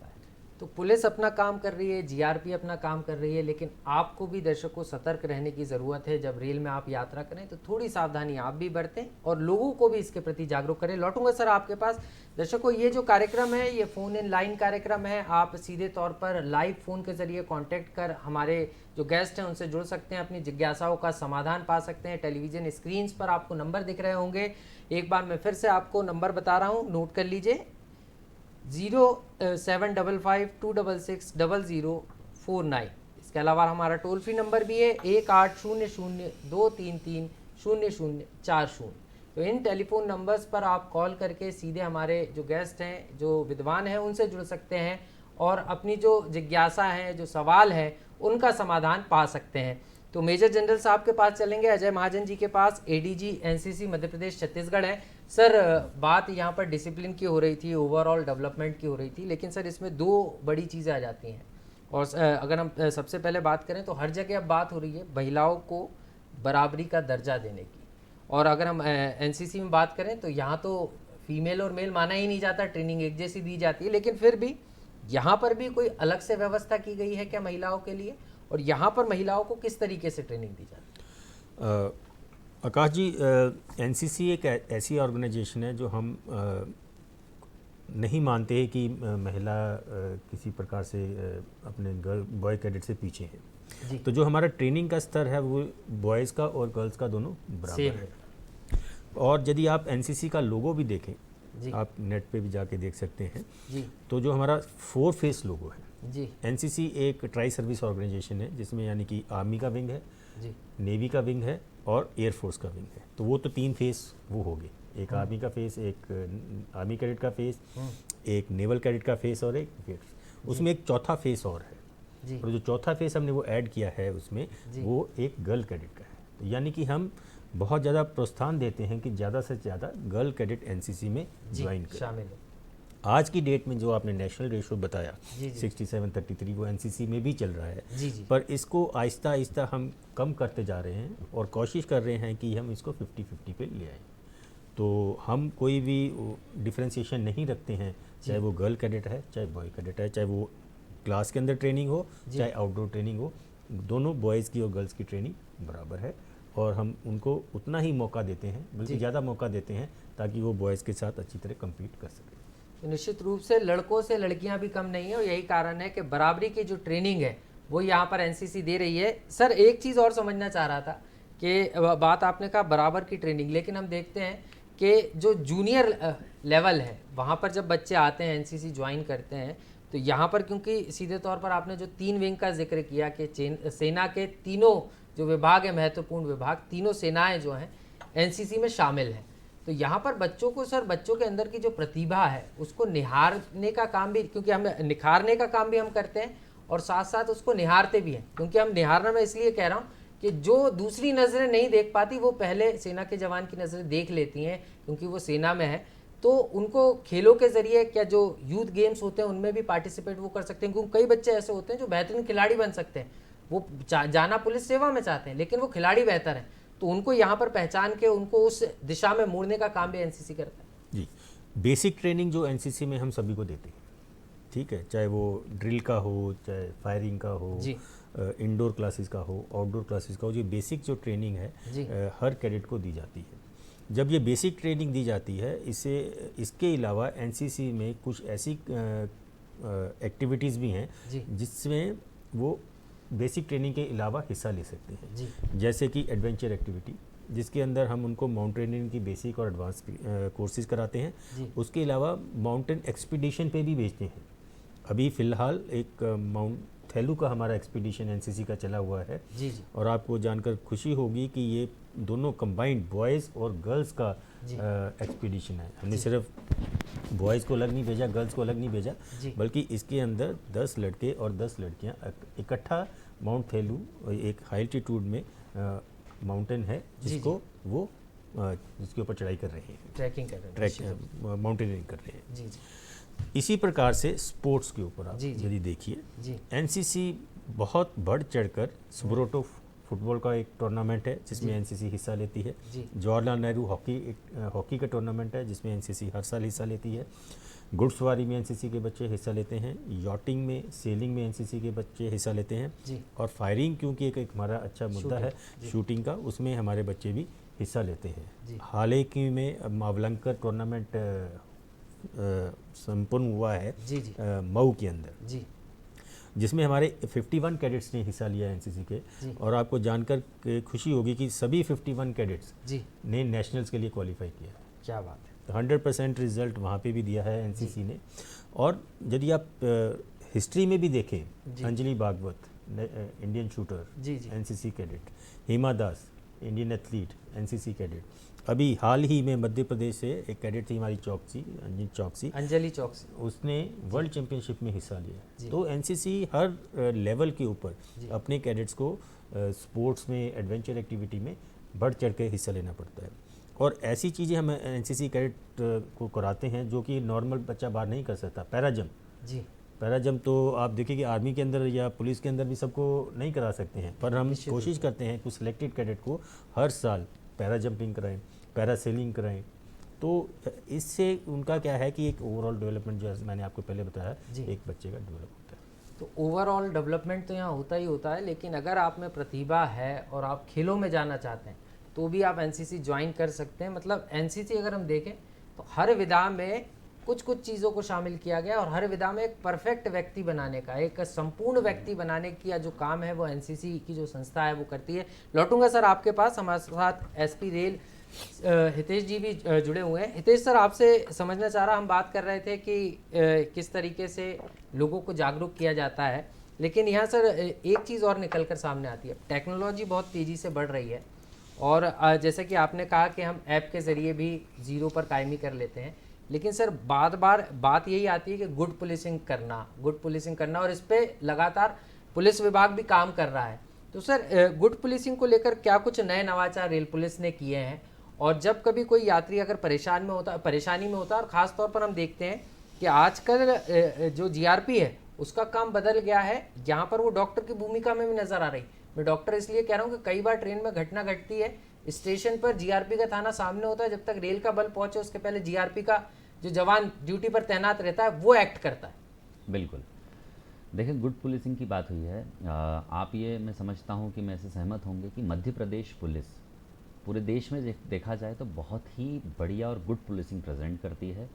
तो पुलिस अपना काम कर रही है, जीआरपी अपना काम कर रही है, लेकिन आपको भी दर्शकों सतर्क रहने की ज़रूरत है। जब रेल में आप यात्रा करें तो थोड़ी सावधानी आप भी बरतें और लोगों को भी इसके प्रति जागरूक करें। लौटूंगा सर आपके पास। दर्शकों, ये जो कार्यक्रम है ये फ़ोन इन लाइन कार्यक्रम है। आप सीधे तौर पर लाइव फ़ोन के ज़रिए कॉन्टैक्ट कर हमारे जो गेस्ट हैं उनसे जुड़ सकते हैं, अपनी जिज्ञासाओं का समाधान पा सकते हैं। टेलीविज़न स्क्रीन्स पर आपको नंबर दिख रहे होंगे। एक बार मैं फिर से आपको नंबर बता रहा हूँ, नोट कर लीजिए। 0755-266-0049। इसके अलावा हमारा टोल फ्री नंबर भी है 1800-233-0040। तो इन टेलीफोन नंबर्स पर आप कॉल करके सीधे हमारे जो गेस्ट हैं, जो विद्वान हैं, उनसे जुड़ सकते हैं और अपनी जो जिज्ञासा है, जो सवाल है, उनका समाधान पा सकते हैं। तो मेजर जनरल साहब के पास चलेंगे, अजय महाजन जी के पास, एडीजी एनसीसी मध्य प्रदेश छत्तीसगढ़ है। सर, बात यहाँ पर डिसिप्लिन की हो रही थी, ओवरऑल डेवलपमेंट की हो रही थी, लेकिन सर इसमें दो बड़ी चीज़ें आ जाती हैं। और अगर हम सबसे पहले बात करें तो हर जगह अब बात हो रही है महिलाओं को बराबरी का दर्जा देने की। और अगर हम एनसीसी में बात करें तो यहाँ तो फीमेल और मेल माना ही नहीं जाता, ट्रेनिंग एक जैसी दी जाती है, लेकिन फिर भी यहाँ पर भी कोई अलग से व्यवस्था की गई है क्या महिलाओं के लिए, और यहाँ पर महिलाओं को किस तरीके से ट्रेनिंग दी जाती है? आकाश जी, एनसीसी एक ऐसी ऑर्गेनाइजेशन है जो हम नहीं मानते हैं कि महिला किसी प्रकार से अपने गर्ल बॉय कैडेट से पीछे है। तो जो हमारा ट्रेनिंग का स्तर है वो बॉयज़ का और गर्ल्स का दोनों बराबर है। और यदि आप एनसीसी का लोगो भी देखें, आप नेट पे भी जाके देख सकते हैं जी। तो जो हमारा 4 फेस लोगो है जी। एनसीसी एक ट्राई सर्विस ऑर्गेनाइजेशन है जिसमें यानी कि आर्मी का विंग है जी, नेवी का विंग है और एयरफोर्स का विंग है। तो वो तो 3 फेस वो हो गए, एक आर्मी का फेस, एक आर्मी कैडेट का फेस, एक नेवल कैडेट का फेस और एक उसमें एक चौथा फेस और है जी। और जो चौथा फेस हमने वो ऐड किया है उसमें वो एक गर्ल कैडेट का है। तो यानी कि हम बहुत ज़्यादा प्रोत्साहन देते हैं कि ज़्यादा से ज़्यादा गर्ल कैडेट एनसीसी में ज्वाइन करें, शामिल हो। आज की डेट में जो आपने नेशनल रेशो बताया 67-33 वो एनसीसी में भी चल रहा है जी। पर इसको आहिस्ता आहिस्ता हम कम करते जा रहे हैं और कोशिश कर रहे हैं कि हम इसको 50-50 पे ले आएँ। तो हम कोई भी डिफ्रेंशिएशन नहीं रखते हैं, चाहे वो गर्ल कैडेट है, चाहे बॉय कैडेट है, चाहे वो क्लास के अंदर ट्रेनिंग हो, चाहे आउटडोर ट्रेनिंग हो, दोनों बॉयज़ की और गर्ल्स की ट्रेनिंग बराबर है। और हम उनको उतना ही मौका देते हैं, बल्कि ज़्यादा मौका देते हैं ताकि वो बॉयज़ के साथ अच्छी तरह कम्पीट कर सकें। तो निश्चित रूप से लड़कों से लड़कियां भी कम नहीं है और यही कारण है कि बराबरी की जो ट्रेनिंग है वो यहाँ पर एनसीसी दे रही है। सर, एक चीज़ और समझना चाह रहा था कि बात आपने कहा बराबर की ट्रेनिंग, लेकिन हम देखते हैं कि जो जूनियर लेवल है वहाँ पर जब बच्चे आते हैं एनसीसी ज्वाइन करते हैं तो यहाँ पर क्योंकि सीधे तौर पर आपने जो 3 विंग का जिक्र किया कि सेना के तीनों जो विभाग है, महत्वपूर्ण विभाग, तीनों सेनाएं जो हैं एनसीसी में शामिल हैं। तो यहाँ पर बच्चों को सर, बच्चों के अंदर की जो प्रतिभा है उसको निहारने का काम भी, क्योंकि हम निखारने का काम भी हम करते हैं और साथ साथ उसको निहारते भी हैं। क्योंकि हम निहारना मैं इसलिए कह रहा हूँ कि जो दूसरी नज़रें नहीं देख पाती वो पहले सेना के जवान की नज़रें देख लेती हैं, क्योंकि वो सेना में है। तो उनको खेलों के ज़रिए, क्या जो यूथ गेम्स होते हैं उनमें भी पार्टिसिपेट वो कर सकते हैं, क्योंकि कई बच्चे ऐसे होते हैं जो बेहतरीन खिलाड़ी बन सकते हैं, वो जाना पुलिस सेवा में चाहते हैं लेकिन वो खिलाड़ी बेहतर हैं, तो उनको यहाँ पर पहचान के उनको उस दिशा में मोड़ने का काम भी एनसीसी करता है जी। बेसिक ट्रेनिंग जो एनसीसी में हम सभी को देते हैं, ठीक है, चाहे वो ड्रिल का हो, चाहे फायरिंग का हो, इंडोर क्लासेस का हो, आउटडोर क्लासेस का हो, जो बेसिक जो ट्रेनिंग है हर कैडेट को दी जाती है। जब ये बेसिक ट्रेनिंग दी जाती है, इसके अलावा एनसीसी में कुछ ऐसी एक्टिविटीज़ भी हैं जिसमें वो बेसिक ट्रेनिंग के अलावा हिस्सा ले सकते हैं। जैसे कि एडवेंचर एक्टिविटी, जिसके अंदर हम उनको माउंटेनियरिंग की बेसिक और एडवांस कोर्सेज कराते हैं। उसके अलावा माउंटेन एक्सपीडिशन पे भी भेजते हैं। अभी फ़िलहाल एक माउंट थेलू का हमारा एक्सपीडिशन एनसीसी का चला हुआ है जी। और आपको जानकर खुशी होगी कि ये दोनों कंबाइंड बॉयज़ और गर्ल्स का एक्सपीडिशन है। हमने सिर्फ बॉयज़ को अलग नहीं भेजा, गर्ल्स को अलग नहीं भेजा, बल्कि इसके अंदर 10 लड़के और 10 लड़कियां इकट्ठा माउंट थेलू, एक हाई एल्टीट्यूड में माउंटेन है जिसको वो जिसके ऊपर चढ़ाई कर रहे हैं, ट्रैकिंग कर रहे हैं, माउंटेनियरिंग कर रहे हैं। इसी प्रकार से स्पोर्ट्स के ऊपर आप यदि देखिए, एनसीसी बहुत बढ़ चढ़कर स्ब्रोटो फुटबॉल का एक टूर्नामेंट है जिसमें एनसीसी हिस्सा लेती है। जवाहरलाल नेहरू हॉकी का टूर्नामेंट है जिसमें एनसीसी हर साल हिस्सा लेती है। घुड़सवारी में एनसीसी के बच्चे हिस्सा लेते हैं। यॉटिंग में, सेलिंग में एनसीसी के बच्चे हिस्सा लेते हैं। और फायरिंग, क्योंकि एक हमारा अच्छा मुद्दा है शूटिंग का, उसमें हमारे बच्चे भी हिस्सा लेते हैं। हाल ही में मावलंकर टूर्नामेंट संपन्न हुआ है मऊ के अंदर, जिसमें हमारे 51 कैडेट्स ने हिस्सा लिया एनसीसी के। और आपको जानकर खुशी होगी कि सभी 51 कैडेट्स ने नेशनल्स के लिए क्वालिफाई किया। क्या बात है। तो 100% रिजल्ट वहाँ पे भी दिया है एनसीसी ने। और यदि आप हिस्ट्री में भी देखें, Anjali Bhagwat Indian shooter NCC cadet, Hima Das Indian athlete NCC cadet. अभी हाल ही में मध्य प्रदेश से एक कैडेट थी हमारी अंजलि चौकसी, उसने वर्ल्ड चैंपियनशिप में हिस्सा लिया। तो एनसीसी हर लेवल के ऊपर अपने कैडेट्स को स्पोर्ट्स में, एडवेंचर एक्टिविटी में बढ़ चढ़ के हिस्सा लेना पड़ता है। और ऐसी चीज़ें हम एनसीसी कैडेट को कराते हैं जो कि नॉर्मल बच्चा बाहर नहीं कर सकता। पैराजंप तो आप देखिए कि आर्मी के अंदर या पुलिस के अंदर भी सबको नहीं करा सकते हैं, पर हम कोशिश करते हैं कुछ सिलेक्टेड कैडेट को हर साल पैरा जंपिंग कराएं, पैरासेलिंग कराएं। तो इससे उनका क्या है कि एक ओवरऑल डेवलपमेंट, जो मैंने आपको पहले बताया, एक बच्चे का डेवलप होता है। तो ओवरऑल डेवलपमेंट तो यहाँ होता ही होता है, लेकिन अगर आप में प्रतिभा है और आप खेलों में जाना चाहते हैं तो भी आप एनसीसी ज्वाइन कर सकते हैं। मतलब एनसीसी अगर हम देखें तो हर विधा में कुछ कुछ चीज़ों को शामिल किया गया और हर विधा में एक परफेक्ट व्यक्ति बनाने का, एक संपूर्ण व्यक्ति बनाने की जो काम है वो एनसीसी की जो संस्था है वो करती है। लौटूंगा सर आपके पास, हमारे साथ एसपी रेल हितेश जी भी जुड़े हुए हैं। हितेश सर, आपसे समझना चाह रहा, हम बात कर रहे थे कि किस तरीके से लोगों को जागरूक किया जाता है, लेकिन यहाँ सर एक चीज़ और निकल कर सामने आती है। टेक्नोलॉजी बहुत तेज़ी से बढ़ रही है और जैसे कि आपने कहा कि हम ऐप के ज़रिए भी ज़ीरो पर कायमी कर लेते हैं, लेकिन सर बात यही आती है कि गुड पुलिसिंग करना और इस पर लगातार पुलिस विभाग भी काम कर रहा है। तो सर गुड पुलिसिंग को लेकर क्या कुछ नए नवाचार रेल पुलिस ने किए हैं? और जब कभी कोई यात्री अगर परेशानी में होता है, और ख़ास तौर पर हम देखते हैं कि आजकल जो जीआरपी है उसका काम बदल गया है, यहाँ पर वो डॉक्टर की भूमिका में भी नज़र आ रही। मैं डॉक्टर इसलिए कह रहा हूँ कि कई बार ट्रेन में घटना घटती है, स्टेशन पर जीआरपी का थाना सामने होता है, जब तक रेल का बल पहुंचे उसके पहले जीआरपी का जो जवान ड्यूटी पर तैनात रहता है वो एक्ट करता है। बिल्कुल, देखिए गुड पुलिसिंग की बात हुई है। आप ये, मैं समझता हूँ कि मैं इससे सहमत होंगे कि मध्य प्रदेश पुलिस पूरे देश में देखा जाए तो बहुत ही बढ़िया और गुड पुलिसिंग प्रेजेंट करती है।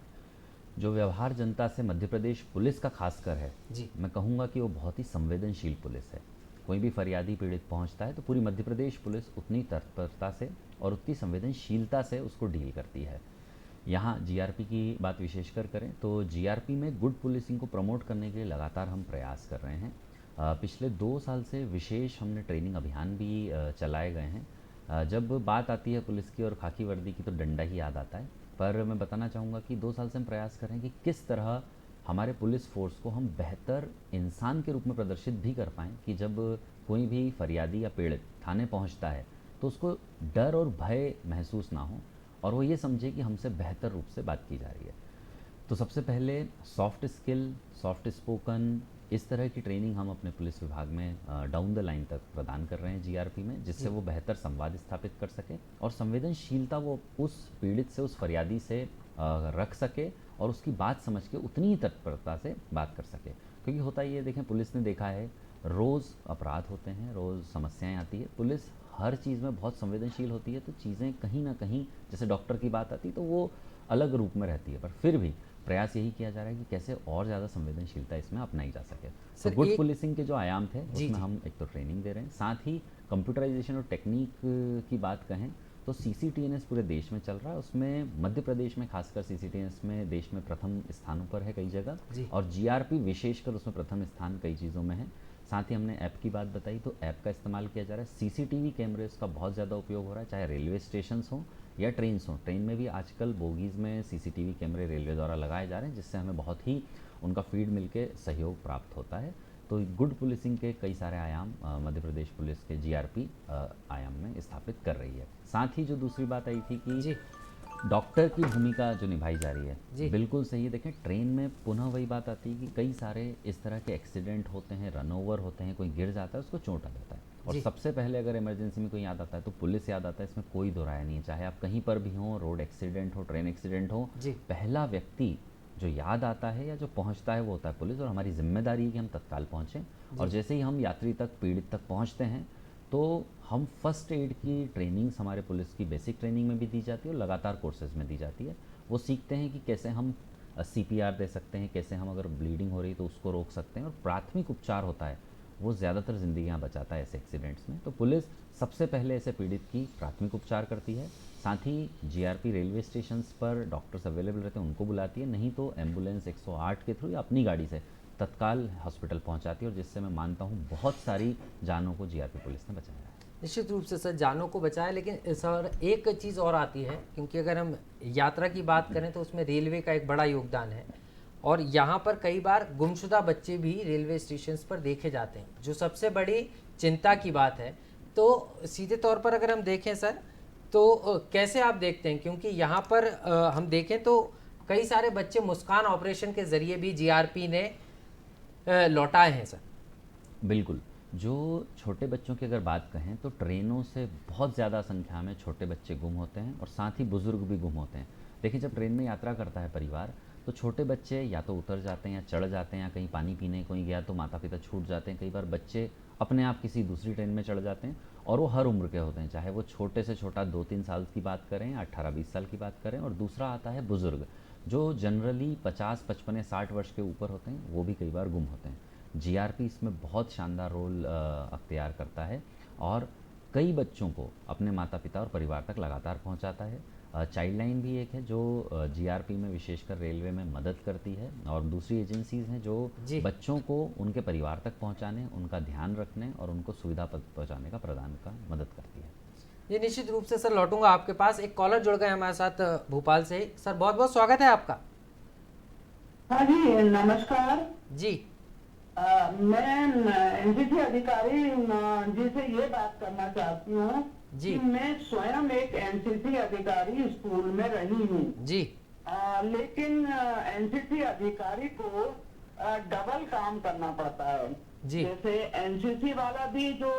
जो व्यवहार जनता से मध्य प्रदेश पुलिस का खासकर है जी, मैं कहूँगा कि वो बहुत ही संवेदनशील पुलिस है। कोई भी फरियादी पीड़ित पहुंचता है तो पूरी मध्य प्रदेश पुलिस उतनी तत्परता से और उतनी संवेदनशीलता से उसको डील करती है। यहाँ जीआरपी की बात विशेषकर करें तो जीआरपी में गुड पुलिसिंग को प्रमोट करने के लिए लगातार हम प्रयास कर रहे हैं। पिछले 2 साल से विशेष हमने ट्रेनिंग अभियान भी चलाए गए हैं। जब बात आती है पुलिस की और खाकी वर्दी की तो डंडा ही याद आता है, पर मैं बताना चाहूँगा कि 2 साल से हम प्रयास कर रहे हैं कि किस तरह हमारे पुलिस फोर्स को हम बेहतर इंसान के रूप में प्रदर्शित भी कर पाएँ कि जब कोई भी फरियादी या पीड़ित थाने पहुँचता है तो उसको डर और भय महसूस ना हो और वो ये समझे कि हमसे बेहतर रूप से बात की जा रही है। तो सबसे पहले सॉफ्ट स्किल, सॉफ्ट स्पोकन, इस तरह की ट्रेनिंग हम अपने पुलिस विभाग में डाउन द लाइन तक प्रदान कर रहे हैं जीआरपी में, जिससे वो बेहतर संवाद स्थापित कर सके और संवेदनशीलता वो उस पीड़ित से, उस फरियादी से रख सके और उसकी बात समझ के उतनी ही तत्परता से बात कर सके। क्योंकि होता ये, देखें पुलिस ने देखा है रोज़ अपराध होते हैं, रोज़ समस्याएं आती है, पुलिस हर चीज़ में बहुत संवेदनशील होती है, तो चीज़ें कहीं ना कहीं, जैसे डॉक्टर की बात आती है तो वो अलग रूप में रहती है, पर फिर भी प्रयास यही किया जा रहा है कि कैसे और ज़्यादा संवेदनशीलता इसमें अपनाई जा सके। तो गुड पुलिसिंग के जो आयाम थे उसमें हम एक तो ट्रेनिंग दे रहे हैं, साथ ही कंप्यूटराइजेशन और टेक्निक की बात कहें तो CCTNS पूरे देश में चल रहा है। उसमें मध्य प्रदेश में खासकर CCTNS में देश में प्रथम स्थानों पर है कई जगह, और जीआरपी विशेषकर उसमें प्रथम स्थान कई चीज़ों में है। साथ ही हमने ऐप की बात बताई तो ऐप का इस्तेमाल किया जा रहा है। CCTV कैमरेज का बहुत ज़्यादा उपयोग हो रहा है, चाहे रेलवे स्टेशन हों या ट्रेन्स हों। ट्रेन में भी आजकल बोगीज़ में CCTV कैमरे रेलवे द्वारा लगाए जा रहे हैं, जिससे हमें बहुत ही उनका फीड मिलके सहयोग प्राप्त होता है। तो गुड पुलिसिंग के कई सारे आयाम मध्य प्रदेश पुलिस के जीआरपी आयाम में स्थापित कर रही है। साथ ही जो दूसरी बात आई थी कि डॉक्टर की भूमिका जो निभाई जा रही जी। है बिल्कुल सही है। देखें, ट्रेन में पुनः वही बात आती है कि कई सारे इस तरह के एक्सीडेंट होते हैं, रन ओवर होते हैं, कोई गिर जाता है, उसको चोट आ जाता है, और जी। सबसे पहले अगर इमरजेंसी में कोई याद आता है तो पुलिस याद आता है। इसमें कोई दो राय नहीं है, चाहे आप कहीं पर भी हों, रोड एक्सीडेंट हो, ट्रेन एक्सीडेंट हो, जी। पहला व्यक्ति जो याद आता है या जो पहुंचता है वो होता है पुलिस, और हमारी जिम्मेदारी है कि हम तत्काल पहुंचें। और जैसे ही हम यात्री तक, पीड़ित तक पहुंचते हैं तो हम फर्स्ट एड की ट्रेनिंग्स हमारे पुलिस की बेसिक ट्रेनिंग में भी दी जाती है और लगातार कोर्सेज में दी जाती है। वो सीखते हैं कि कैसे हम CPR दे सकते हैं, कैसे हम अगर ब्लीडिंग हो रही तो उसको रोक सकते हैं, और प्राथमिक उपचार होता है वो ज़्यादातर ज़िंदगियां बचाता है ऐसे एक्सीडेंट्स में। तो पुलिस सबसे पहले ऐसे पीड़ित की प्राथमिक उपचार करती है, साथ ही GRP रेलवे स्टेशंस पर डॉक्टर्स अवेलेबल रहते हैं, उनको बुलाती है, नहीं तो एम्बुलेंस 108 के थ्रू या अपनी गाड़ी से तत्काल हॉस्पिटल पहुंचाती है, और जिससे मैं मानता हूं बहुत सारी जानों को GRP पुलिस ने बचाया है। निश्चित रूप से सर जानों को बचाया, लेकिन सर एक चीज़ और आती है, क्योंकि अगर हम यात्रा की बात करें तो उसमें रेलवे का एक बड़ा योगदान है, और यहाँ पर कई बार गुमशुदा बच्चे भी रेलवे स्टेशन पर देखे जाते हैं, जो सबसे बड़ी चिंता की बात है। तो सीधे तौर पर अगर हम देखें सर, तो कैसे आप देखते हैं, क्योंकि यहाँ पर हम देखें तो कई सारे बच्चे मुस्कान ऑपरेशन के ज़रिए भी GRP ने लौटाए हैं सर। बिल्कुल, जो छोटे बच्चों की अगर बात कहें तो ट्रेनों से बहुत ज़्यादा संख्या में छोटे बच्चे गुम होते हैं, और साथ ही बुज़ुर्ग भी गुम होते हैं। देखिए, जब ट्रेन में यात्रा करता है परिवार, तो छोटे बच्चे या तो उतर जाते हैं या चढ़ जाते हैं, या कहीं पानी पीने कोई गया तो माता पिता छूट जाते हैं। कई बार बच्चे अपने आप किसी दूसरी ट्रेन में चढ़ जाते हैं, और वो हर उम्र के होते हैं, चाहे वो छोटे से छोटा 2-3 साल की बात करें या 18-20 साल की बात करें। और दूसरा आता है बुज़ुर्ग, जो जनरली 50-55 या 60 वर्ष के ऊपर होते हैं, वो भी कई बार गुम होते हैं। GRP इसमें बहुत शानदार रोल अख्तियार करता है, और कई बच्चों को अपने माता पिता और परिवार तक लगातार पहुंचाता है। चाइल्ड लाइन भी एक है जो GRP में विशेषकर रेलवे में मदद करती है, और दूसरी एजेंसीज़ हैं जो बच्चों को उनके परिवार तक पहुंचाने, उनका ध्यान रखने और उनको सुविधा पहुंचाने का प्रदान का मदद करती है। ये निश्चित रूप से सर लौटूंगा आपके पास। एक कॉलर जुड़ गए हमारे साथ भोपाल से। सर बहुत बहुत स्वागत है आपका। हाँ जी, नमस्कार जी। मैं NCC अधिकारी जी से ये बात करना चाहती हूँ कि मैं स्वयं एक NCC अधिकारी स्कूल में रही हूँ जी। लेकिन NCC अधिकारी को डबल काम करना पड़ता है जी। जैसे NCC वाला भी जो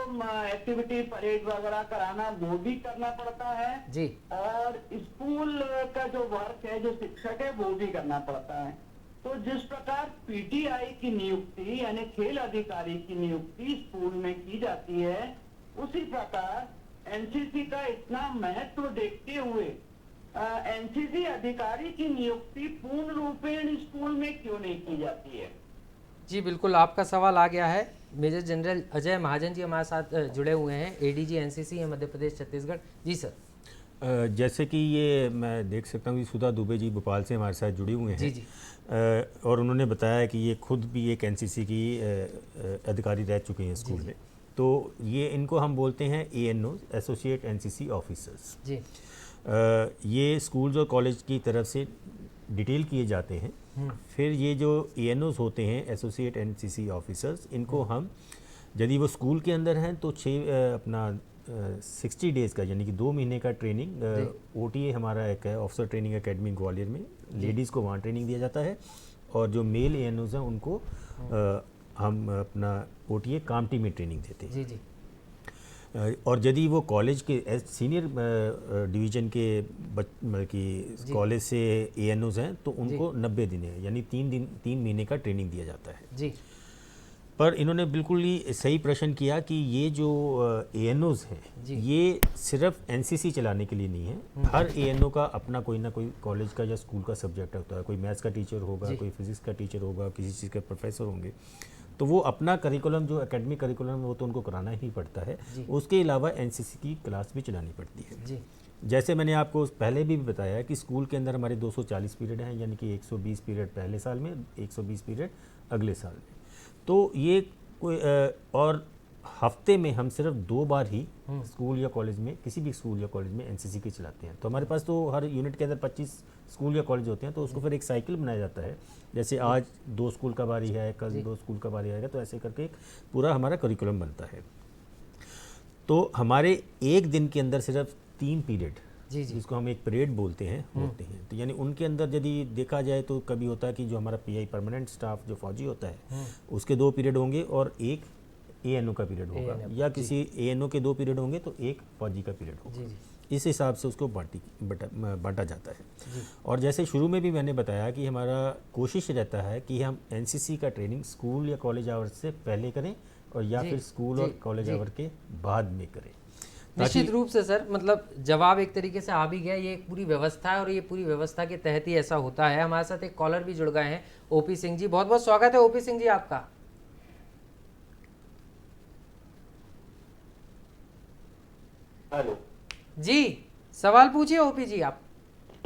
एक्टिविटी परेड वगैरह कराना वो भी करना पड़ता है जी, और स्कूल का जो वर्क है, जो शिक्षक है, वो भी करना पड़ता है। तो जिस प्रकार PTI की नियुक्ति यानी खेल अधिकारी की नियुक्ति स्कूल में की जाती है, उसी प्रकार NCC का इतना महत्व देखते हुए NCC अधिकारी की नियुक्ति पूर्ण रूपेण स्कूल में क्यों नहीं की जाती है? जी बिल्कुल, आपका सवाल आ गया है। मेजर जनरल अजय महाजन जी हमारे साथ जुड़े हुए हैं, ADG NCC है मध्य प्रदेश छत्तीसगढ़। जी सर। जैसे कि ये मैं देख सकता हूँ कि सुधा दुबे जी भोपाल से हमारे साथ जुड़ी हुए हैं। जी जी। और उन्होंने बताया कि ये खुद भी एक NCC की अधिकारी रह चुके हैं स्कूल में। तो ये इनको हम बोलते हैं ANOs, एसोसिएट NCC ऑफिसर्स जी। ये स्कूल्स और कॉलेज की तरफ से डिटेल किए जाते हैं। फिर ये जो ANOs होते हैं, एसोसिएट NCC ऑफिसर्स, इनको हम यदि वो स्कूल के अंदर हैं तो 60 डेज़ का यानी कि 2 महीने का ट्रेनिंग OTA हमारा एक है, ऑफिसर ट्रेनिंग एकेडमी ग्वालियर में, लेडीज़ को वहाँ ट्रेनिंग दिया जाता है, और जो मेल ANOs हैं उनको हम अपना OTA कामटी में ट्रेनिंग देते हैं। जी जी। और यदि वो कॉलेज के सीनियर डिवीज़न के कॉलेज से ANOs हैं तो उनको 90 दिन है यानी 3 महीने का ट्रेनिंग दिया जाता है जी। पर इन्होंने बिल्कुल ही सही प्रश्न किया कि ये जो ANOs हैं ये सिर्फ NCC चलाने के लिए नहीं है। हर ANO का अपना कोई ना कोई कॉलेज का या स्कूल का सब्जेक्ट होता है। कोई मैथ्स का टीचर होगा, कोई फिजिक्स का टीचर होगा, किसी चीज़ के प्रोफेसर होंगे, तो वो अपना करिकुलम जो एकेडमिक करिकुलम वो तो उनको कराना ही पड़ता है। उसके अलावा NCC की क्लास भी चलानी पड़ती है जी। जैसे मैंने आपको पहले भी बताया कि स्कूल के अंदर हमारे 240 पीरियड हैं, यानी कि 120 पीरियड पहले साल में, 120 पीरियड अगले साल में। तो ये कोई और हफ्ते में हम सिर्फ 2 बार ही स्कूल या कॉलेज में, किसी भी स्कूल या कॉलेज में NCC के चलाते हैं। तो हमारे पास तो हर यूनिट के अंदर 25 स्कूल या कॉलेज होते हैं, तो उसको फिर एक साइकिल बनाया जाता है। जैसे आज 2 स्कूल का बारी है, कल 2 स्कूल का बारी आएगा, तो ऐसे करके एक पूरा हमारा करिकुलम बनता है। तो हमारे एक दिन के अंदर सिर्फ 3 पीरियड जी जी, जिसको हम एक परेड बोलते हैं होते हैं। तो यानी उनके अंदर यदि देखा जाए तो कभी होता है कि जो हमारा पीआई परमानेंट स्टाफ जो फौजी होता है उसके 2 पीरियड होंगे और एक एएनओ का पीरियड होगा, ANO, या किसी एएनओ के 2 पीरियड होंगे तो एक फौजी का पीरियड होगा। जी जी, इस हिसाब से उसको बांटा जाता है। और जैसे शुरू में भी मैंने बताया कि हमारा कोशिश रहता है कि हम एनसीसी का ट्रेनिंग स्कूल या कॉलेज आवर्स से पहले करें और या जी, फिर स्कूल जी, और कॉलेज जी। आवर के बाद में करें। निश्चित रूप से सर, मतलब जवाब एक तरीके से आ भी गया। ये एक पूरी व्यवस्था है और ये पूरी व्यवस्था के तहत ही ऐसा होता है। हमारे साथ एक कॉलर भी जुड़ गए हैं, ओपी सिंह जी। बहुत बहुत स्वागत है ओपी सिंह जी आपका। हेलो जी, सवाल पूछिए ओपी जी आप।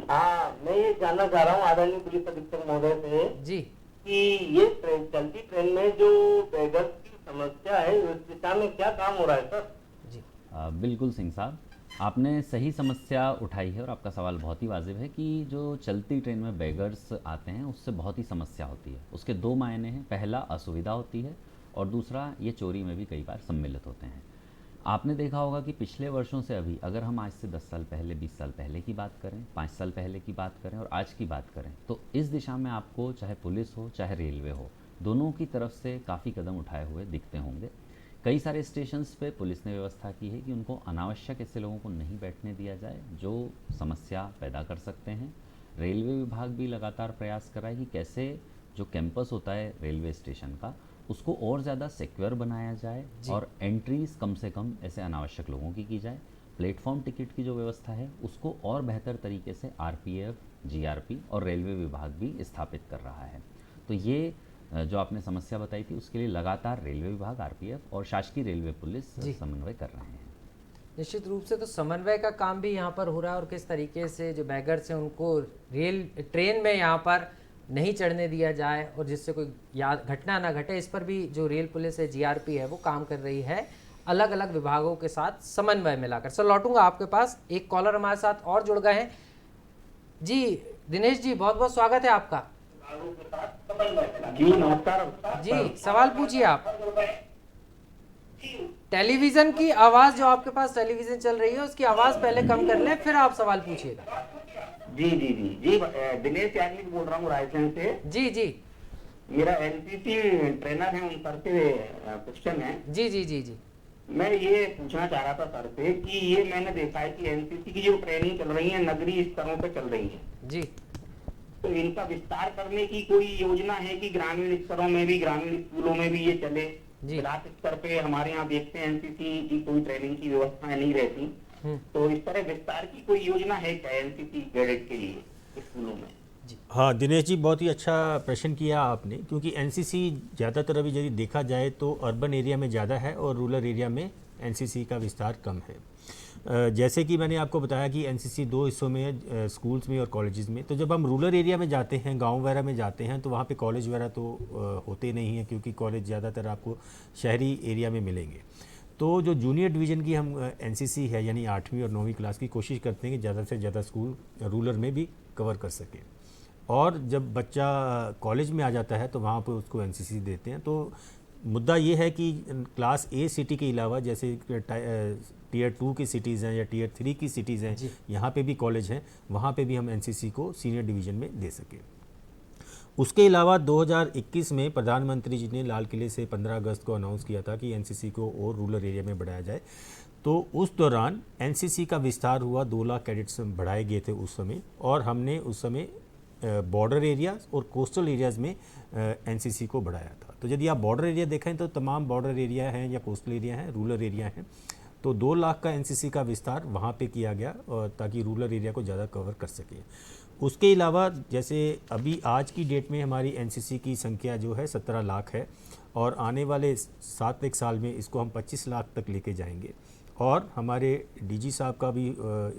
हाँ, मैं ये जानना चाह रहा हूँ आदरणीय पुलिस अधीक्षक महोदय से जी कि ये चलती ट्रेन में जो बेगर्स की समस्या है उस दिशा में क्या काम हो रहा है सर? जी, बिल्कुल सिंह साहब, आपने सही समस्या उठाई है और आपका सवाल बहुत ही वाजिब है कि जो चलती ट्रेन में बेगर्स आते हैं उससे बहुत ही समस्या होती है। उसके 2 मायने हैं, पहला असुविधा होती है और दूसरा ये चोरी में भी कई बार सम्मिलित होते हैं। आपने देखा होगा कि पिछले वर्षों से अभी, अगर हम आज से 10 साल पहले, 20 साल पहले की बात करें, 5 साल पहले की बात करें और आज की बात करें, तो इस दिशा में आपको चाहे पुलिस हो चाहे रेलवे हो, दोनों की तरफ से काफ़ी कदम उठाए हुए दिखते होंगे। कई सारे स्टेशंस पे पुलिस ने व्यवस्था की है कि उनको अनावश्यक ऐसे लोगों को नहीं बैठने दिया जाए जो समस्या पैदा कर सकते हैं। रेलवे विभाग भी लगातार प्रयास कर रहा है कि कैसे जो कैंपस होता है रेलवे स्टेशन का, उसको और ज़्यादा सिक्योर बनाया जाए और एंट्रीज कम से कम ऐसे अनावश्यक लोगों की जाए। प्लेटफॉर्म टिकट की जो व्यवस्था है उसको और बेहतर तरीके से आरपीएफ, जीआरपी और रेलवे विभाग भी स्थापित कर रहा है। तो ये जो आपने समस्या बताई थी उसके लिए लगातार रेलवे विभाग, आरपीएफ और शासकीय रेलवे पुलिस समन्वय कर रहे हैं। निश्चित रूप से तो समन्वय का काम भी यहाँ पर हो रहा है और किस तरीके से जो बैगर्स हैं उनको ट्रेन में यहाँ पर नहीं चढ़ने दिया जाए और जिससे कोई घटना ना घटे, इस पर भी जो रेल पुलिस है, जीआरपी है, वो काम कर रही है अलग अलग विभागों के साथ समन्वय मिलाकर। सर लौटूंगा आपके पास, एक कॉलर हमारे साथ और जुड़ गए हैं। जी दिनेश जी, बहुत बहुत स्वागत है आपका। जी नमस्कार जी, सवाल पूछिए आप। टेलीविजन की आवाज, जो आपके पास टेलीविजन चल रही है उसकी आवाज पहले कम कर लें, फिर आप सवाल पूछिएगा। जी जी जी जी दिनेश याग्निक बोल रहा हूँ रायसेन से। जी जी, मेरा एनसीसी ट्रेनर है, उन सर से क्वेश्चन है। जी जी जी जी, मैं ये पूछना चाह रहा था सर से कि ये मैंने देखा है कि एनसीसी की जो ट्रेनिंग चल रही है नगरीय स्तरों पे चल रही है, जी तो इनका विस्तार करने की कोई योजना है कि ग्रामीण स्तरों में भी, ग्रामीण स्कूलों में भी ये चले? ब्लॉक स्तर पे हमारे यहाँ देखते हैं एनसीसी की कोई ट्रेनिंग की व्यवस्थाएं नहीं रहती, तो इस तरह विस्तार की कोई योजना है क्या एनसीसी कैडेट के लिए स्कूलों में? हाँ दिनेश जी, बहुत ही अच्छा प्रश्न किया आपने, क्योंकि एनसीसी ज़्यादातर अभी यदि देखा जाए तो अर्बन एरिया में ज़्यादा है और रूरल एरिया में एनसीसी का विस्तार कम है। जैसे कि मैंने आपको बताया कि एनसीसी 2 हिस्सों में है, स्कूल्स में और कॉलेजेस में। तो जब हम रूरल एरिया में जाते हैं, गांव वगैरह में जाते हैं, तो वहाँ पे कॉलेज वगैरह तो होते नहीं हैं, क्योंकि कॉलेज ज़्यादातर आपको शहरी एरिया में मिलेंगे। तो जो जूनियर डिवीज़न की हम एनसीसी है, यानी 8वीं और 9वीं क्लास की, कोशिश करते हैं कि ज़्यादा से ज़्यादा स्कूल रूरल में भी कवर कर सकें। और जब बच्चा कॉलेज में आ जाता है तो वहाँ पर उसको एनसीसी देते हैं। तो मुद्दा ये है कि क्लास ए सिटी के अलावा, जैसे टीयर 2 की सिटीज़ हैं या टीयर 3 की सिटीज़ हैं, यहाँ पे भी कॉलेज हैं, वहाँ पे भी हम एनसीसी को सीनियर डिवीज़न में दे सकें। उसके अलावा 2021 में प्रधानमंत्री जी ने लाल किले से 15 अगस्त को अनाउंस किया था कि एनसीसी को और रूरल एरिया में बढ़ाया जाए। तो उस दौरान एनसीसी का विस्तार हुआ, 2 लाख कैडेट्स बढ़ाए गए थे उस समय, और हमने उस समय बॉर्डर एरियाज़ और कोस्टल एरियाज़ में एनसीसी को बढ़ाया था। तो यदि आप बॉर्डर एरिया देखें तो तमाम बॉर्डर एरिया हैं या कोस्टल एरिया हैं, रूरल एरिया हैं, तो 2 लाख का एनसीसी का विस्तार वहाँ पे किया गया, और ताकि रूरल एरिया को ज़्यादा कवर कर सके। उसके अलावा जैसे अभी आज की डेट में हमारी एनसीसी की संख्या जो है 17 लाख है, और आने वाले 7 साल में इसको हम 25 लाख तक लेके जाएंगे। और हमारे डीजी साहब का भी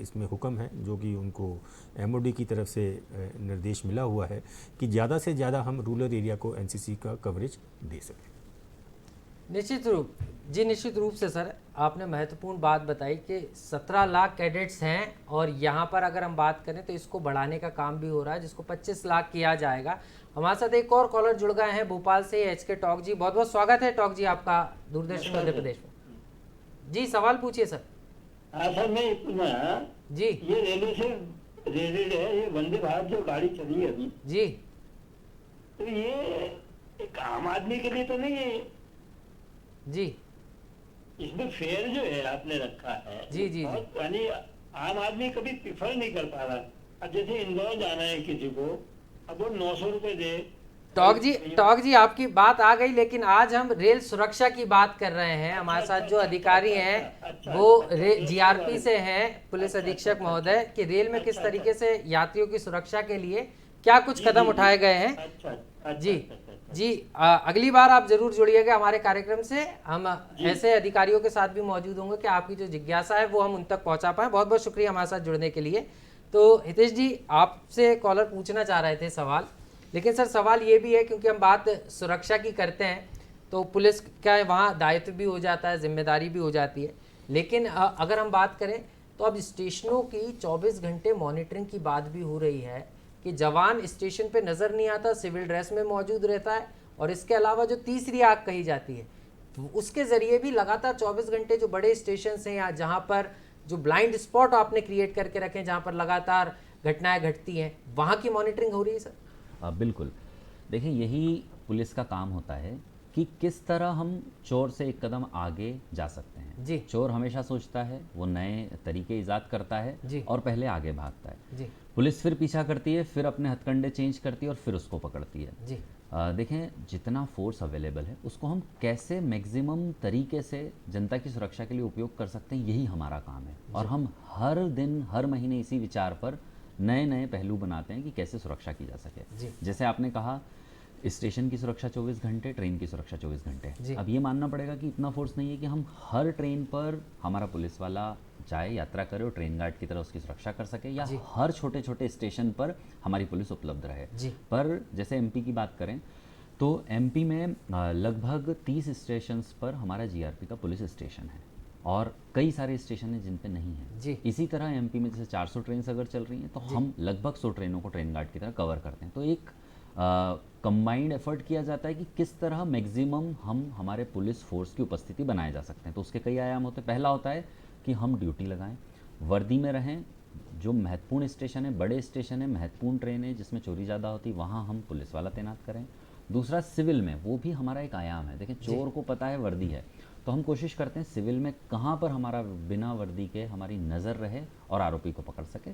इसमें हुक्म है, जो कि उनको एमओडी की तरफ से निर्देश मिला हुआ है कि ज़्यादा से ज़्यादा हम रूरल एरिया को एनसीसी का कवरेज दे सकें। निश्चित रूप से सर, आपने महत्वपूर्ण बात बताई कि 17 लाख कैडेट्स हैं, और यहाँ पर अगर हम बात करें तो इसको बढ़ाने का काम भी हो रहा है, जिसको 25 लाख किया जाएगा। हमारे साथ एक और कॉलर जुड़ गए हैं भोपाल से, एचके टॉक जी। बहुत बहुत स्वागत है टॉक जी आपका दूरदर्शन मध्य प्रदेश में। जी सवाल पूछिए सर। हाँ सर, मैं जी ये रेलवे से रिलेटेड है, ये वंदे भारत जो गाड़ी चली है अभी, जी तो ये एक आम आदमी के लिए तो नहीं है, जी इसमें फेयर जो है आपने रखा है जी जी बहुत, यानी आम आदमी कभी प्रिफर नहीं कर पा रहा। अब जैसे इंदौर जाना है किसी को, अब वो 900 रुपए दे। टॉक जी आपकी बात आ गई, लेकिन आज हम रेल सुरक्षा की बात कर रहे हैं। हमारे साथ जो अधिकारी हैं वो जीआरपी से हैं, पुलिस अधीक्षक महोदय, कि रेल में किस तरीके से यात्रियों की सुरक्षा के लिए क्या कुछ कदम उठाए गए हैं। जी जी अगली बार आप जरूर जुड़िएगा हमारे कार्यक्रम से। हम ऐसे अधिकारियों के साथ भी मौजूद होंगे कि आपकी जो जिज्ञासा है वो हम उन तक पहुंचा पाए। बहुत बहुत शुक्रिया हमारे साथ जुड़ने के लिए। तो हितेश जी, आपसे कॉलर पूछना चाह रहे थे सवाल, लेकिन सर सवाल ये भी है, क्योंकि हम बात सुरक्षा की करते हैं तो पुलिस का वहाँ दायित्व भी हो जाता है, जिम्मेदारी भी हो जाती है। लेकिन अगर हम बात करें तो अब स्टेशनों की 24 घंटे मॉनिटरिंग की बात भी हो रही है कि जवान स्टेशन पे नज़र नहीं आता, सिविल ड्रेस में मौजूद रहता है, और इसके अलावा जो तीसरी आग कही जाती है उसके ज़रिए भी लगातार 24 घंटे जो बड़े स्टेशन हैं या जहाँ पर जो ब्लाइंड स्पॉट आपने क्रिएट करके रखे हैं, जहाँ पर लगातार घटनाएं घटती हैं, वहाँ की मॉनिटरिंग हो रही है सर? बिल्कुल। देखिए, यही पुलिस का काम होता है कि किस तरह हम चोर से एक कदम आगे जा सकते हैं। जी। चोर हमेशा सोचता है, वो नए तरीके ईजाद करता है जी। और पहले आगे भागता है। जी। पुलिस फिर पीछा करती है, फिर अपने हथकंडे चेंज करती है और फिर उसको पकड़ती है। जी। देखें, जितना फोर्स अवेलेबल है उसको हम कैसे मैक्सिमम तरीके से जनता की सुरक्षा के लिए उपयोग कर सकते हैं, यही हमारा काम है। और हम हर दिन हर महीने इसी विचार पर नए नए पहलू बनाते हैं कि कैसे सुरक्षा की जा सके। जैसे आपने कहा, स्टेशन की सुरक्षा 24 घंटे, ट्रेन की सुरक्षा 24 घंटे। अब ये मानना पड़ेगा कि इतना फोर्स नहीं है कि हम हर ट्रेन पर हमारा पुलिस वाला जाए, यात्रा करे और ट्रेन गार्ड की तरह उसकी सुरक्षा कर सके, या हर छोटे छोटे स्टेशन पर हमारी पुलिस उपलब्ध रहे। पर जैसे एमपी की बात करें तो एमपी में लगभग 30 स्टेशंस पर हमारा जीआरपी का पुलिस स्टेशन है और कई सारे स्टेशन हैं जिन पे नहीं है। इसी तरह एमपी में जैसे 400 ट्रेन अगर चल रही हैं तो हम लगभग 100 ट्रेनों को ट्रेन गार्ड की तरह कवर करते हैं। तो एक कंबाइंड एफर्ट किया जाता है कि किस तरह मैक्सिमम हम हमारे पुलिस फोर्स की उपस्थिति बनाए जा सकते हैं। तो उसके कई आयाम होते हैं। पहला होता है कि हम ड्यूटी लगाएं, वर्दी में रहें, जो महत्वपूर्ण स्टेशन है, बड़े स्टेशन है, महत्वपूर्ण ट्रेन है जिसमें चोरी ज़्यादा होती है, वहाँ हम पुलिस वाला तैनात करें। दूसरा, सिविल में, वो भी हमारा एक आयाम है। देखें, चोर को पता है वर्दी है, तो हम कोशिश करते हैं सिविल में कहाँ पर हमारा बिना वर्दी के हमारी नज़र रहे और आरोपी को पकड़ सके।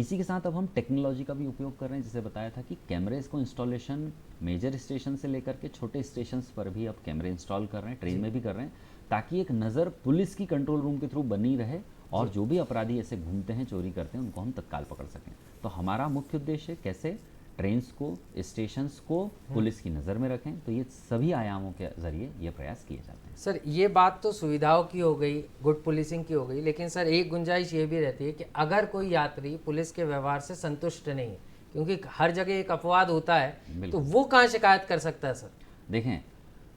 इसी के साथ अब हम टेक्नोलॉजी का भी उपयोग कर रहे हैं। जैसे बताया था कि कैमरेज को इंस्टॉलेशन मेजर स्टेशन से लेकर के छोटे स्टेशंस पर भी अब कैमरे इंस्टॉल कर रहे हैं, ट्रेन में भी कर रहे हैं, ताकि एक नज़र पुलिस की कंट्रोल रूम के थ्रू बनी रहे और जो भी अपराधी ऐसे घूमते हैं, चोरी करते हैं, उनको हम तत्काल पकड़ सकें। तो हमारा मुख्य उद्देश्य कैसे ट्रेन्स को, स्टेशंस को पुलिस की नज़र में रखें। तो ये सभी आयामों के जरिए ये प्रयास किए जाते हैं। सर, ये बात तो सुविधाओं की हो गई, गुड पुलिसिंग की हो गई, लेकिन सर एक गुंजाइश ये भी रहती है कि अगर कोई यात्री पुलिस के व्यवहार से संतुष्ट नहीं है, क्योंकि हर जगह एक अपवाद होता है, तो वो कहाँ शिकायत कर सकता है सर? देखें,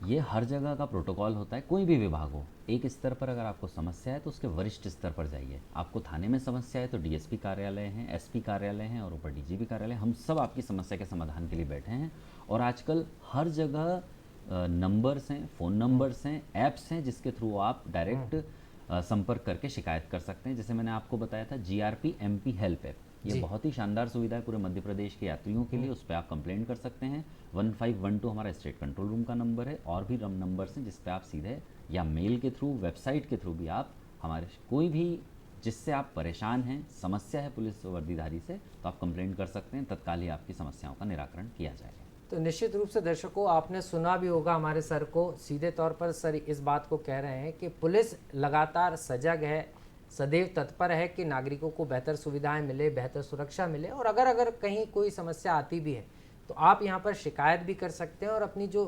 ये हर जगह का प्रोटोकॉल होता है, कोई भी विभाग हो। एक स्तर पर अगर आपको समस्या है तो उसके वरिष्ठ स्तर पर जाइए। आपको थाने में समस्या है तो डीएसपी कार्यालय हैं, एसपी कार्यालय हैं और ऊपर डीजीपी कार्यालय, हम सब आपकी समस्या के समाधान के लिए बैठे हैं। और आजकल हर जगह नंबर्स हैं, फ़ोन नंबर्स हैं, ऐप्स हैं जिसके थ्रू आप डायरेक्ट संपर्क करके शिकायत कर सकते हैं। जैसे मैंने आपको बताया था, जीआरपी एमपी हेल्प ऐप, ये बहुत ही शानदार सुविधा है पूरे मध्य प्रदेश के यात्रियों के लिए। उस पर आप कंप्लेन कर सकते हैं। 1512 हमारा स्टेट कंट्रोल रूम का नंबर है, और भी नंबर्स हैं जिस पे आप सीधे या मेल के थ्रू, वेबसाइट के थ्रू भी आप हमारे कोई भी जिससे आप परेशान हैं, समस्या है पुलिस वर्दीधारी से, तो आप कंप्लेन कर सकते हैं। तत्काल ही आपकी समस्याओं का निराकरण किया जाएगा। तो निश्चित रूप से दर्शकों, आपने सुना भी होगा हमारे सर को, सीधे तौर पर सर इस बात को कह रहे हैं कि पुलिस लगातार सजग है, सदैव तत्पर है कि नागरिकों को बेहतर सुविधाएं मिले, बेहतर सुरक्षा मिले। और अगर कहीं कोई समस्या आती भी है तो आप यहां पर शिकायत भी कर सकते हैं और अपनी जो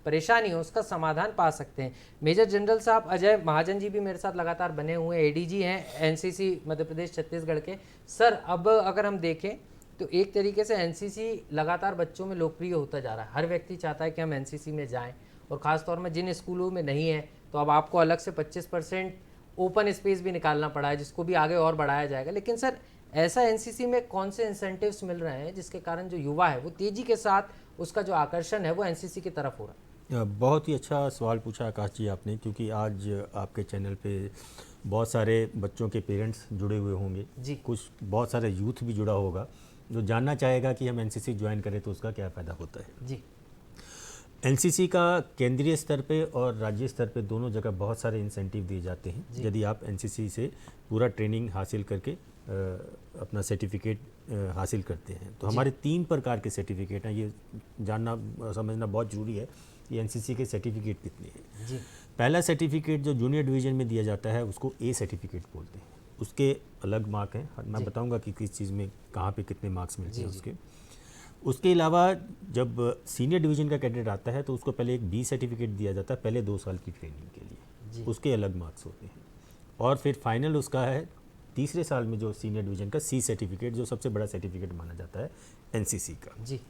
परेशानी है उसका समाधान पा सकते हैं। मेजर जनरल साहब अजय महाजन जी भी मेरे साथ लगातार बने हुए एडीजी हैं एनसीसी मध्य प्रदेश छत्तीसगढ़ के। सर, अब अगर हम देखें तो एक तरीके से एनसीसी लगातार बच्चों में लोकप्रिय होता जा रहा है। हर व्यक्ति चाहता है कि हम एनसीसी में जाएं, और ख़ासतौर में जिन स्कूलों में नहीं है तो अब आपको अलग से 25% ओपन स्पेस भी निकालना पड़ा है, जिसको भी आगे और बढ़ाया जाएगा। लेकिन सर, ऐसा एनसीसी में कौन से इंसेंटिव्स मिल रहे हैं जिसके कारण जो युवा है वो तेज़ी के साथ उसका जो आकर्षण है वो एनसीसी की तरफ हो रहा है? बहुत ही अच्छा सवाल पूछा आकाश जी आपने, क्योंकि आज आपके चैनल पे बहुत सारे बच्चों के पेरेंट्स जुड़े हुए होंगे जी, कुछ बहुत सारे यूथ भी जुड़ा होगा जो जानना चाहेगा कि हम एनसीसी ज्वाइन करें तो उसका क्या फ़ायदा होता है। जी, एनसीसी का केंद्रीय स्तर पे और राज्य स्तर पे दोनों जगह बहुत सारे इंसेंटिव दिए जाते हैं यदि आप एनसीसी से पूरा ट्रेनिंग हासिल करके अपना सर्टिफिकेट हासिल करते हैं। तो हमारे 3 प्रकार के सर्टिफिकेट हैं, ये जानना समझना बहुत ज़रूरी है कि एनसीसी के सर्टिफिकेट कितने हैं। जी, पहला सर्टिफिकेट जो जूनियर डिवीज़न में दिया जाता है उसको ए सर्टिफिकेट बोलते हैं, उसके अलग मार्क हैं, मैं बताऊंगा कि किस चीज़ में कहाँ पे कितने मार्क्स मिलते हैं उसके। उसके अलावा जब सीनियर डिवीज़न का कैडेट आता है तो उसको पहले एक बी सर्टिफिकेट दिया जाता है पहले 2 साल की ट्रेनिंग के लिए, उसके अलग मार्क्स होते हैं। और फिर फाइनल उसका है तीसरे साल में जो सीनियर डिवीज़न का सी सर्टिफिकेट, जो सबसे बड़ा सर्टिफिकेट माना जाता है एनसीसी का। जी,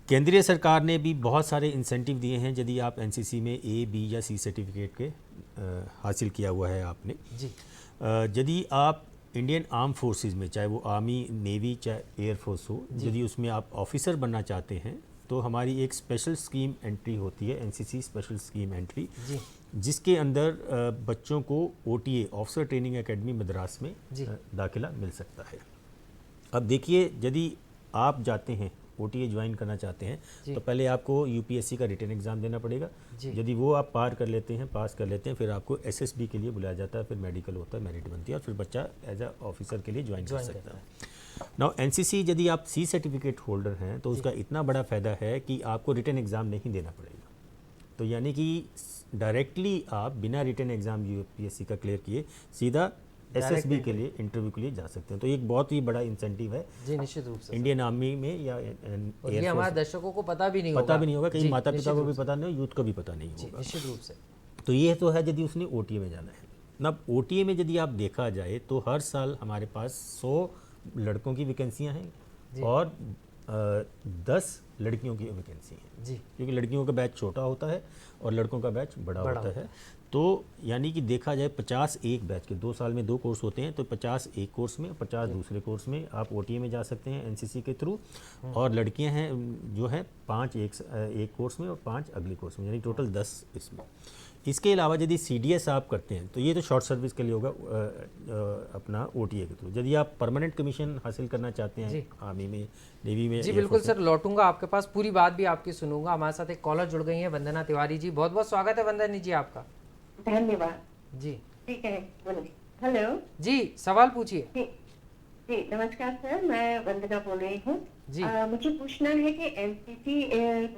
केंद्रीय सरकार ने भी बहुत सारे इंसेंटिव दिए हैं यदि आप एनसीसी में ए, बी या सी सर्टिफिकेट के हासिल किया हुआ है आपने। जी, यदि आप इंडियन आर्म फोर्सेस में, चाहे वो आर्मी, नेवी, चाहे एयरफोर्स हो, यदि उसमें आप ऑफिसर बनना चाहते हैं तो हमारी एक स्पेशल स्कीम एंट्री होती है, एनसीसी स्पेशल स्कीम एंट्री, जिसके अंदर बच्चों को OTA officer training academy Madras में दाखिला मिल सकता है। अब देखिए, यदि आप जाते हैं ओटीए ज्वाइन करना चाहते हैं तो पहले आपको यूपीएससी का रिटन एग्ज़ाम देना पड़ेगा। यदि वो आप पास कर लेते हैं फिर आपको एसएसबी के लिए बुलाया जाता है, फिर मेडिकल होता है, मेरिट बनती है और फिर बच्चा एज अ ऑफिसर के लिए ज्वाइन कर सकता है। नाउ एनसीसी यदि आप सी सर्टिफिकेट होल्डर हैं तो उसका इतना बड़ा फ़ायदा है कि आपको रिटन एग्ज़ाम नहीं देना पड़ेगा। तो यानी कि डायरेक्टली आप बिना रिटन एग्ज़ाम यूपीएससी का क्लियर किए सीधा एसएसबी के लिए इंटरव्यू के लिए जा सकते हैं। तो एक बहुत ही बड़ा इंसेंटिव है जी, निश्चित रूप से इंडियन आर्मी में या ये हमारे दर्शकों को पता भी नहीं होगा, कहीं माता पिता को भी पता नहीं हो, यूथ को भी पता नहीं होगा, निश्चित रूप से। तो ये तो है यदि उसने ओटीए में जाना है। अब ओटीए में यदि आप देखा जाए तो हर साल हमारे पास 100 लड़कों की वैकेंसियाँ हैं और 10 लड़कियों की वैकेंसी हैं जी, क्योंकि लड़कियों का बैच छोटा होता है और लड़कों का बैच बड़ा होता है। तो यानी कि देखा जाए 50 एक बैच के 2 साल में 2 कोर्स होते हैं, तो 50 एक कोर्स में, 50 दूसरे कोर्स में आप ओटीए में जा सकते हैं एनसीसी के थ्रू। और लड़कियां हैं जो हैं 5 एक कोर्स में और 5 अगले कोर्स में, यानी टोटल 10 इसमें। इसके अलावा यदि सीडीएस आप करते हैं तो ये तो शॉर्ट सर्विस के लिए होगा अपना ओटीए के थ्रू। यदि आप परमानेंट कमीशन हासिल करना चाहते हैं आर्मी में, नेवी में, जी बिल्कुल सर, लौटूंगा आपके पास, पूरी बात भी आपकी सुनूंगा। हमारे साथ एक कॉलर जुड़ गई है, वंदना तिवारी जी, बहुत बहुत स्वागत है वंदना जी आपका। धन्यवाद जी, ठीक है, बोलिए। हेलो जी, सवाल पूछिए। जी नमस्कार सर, मैं वंदना बोल रही हूँ जी। मुझे पूछना है कि एनसीसी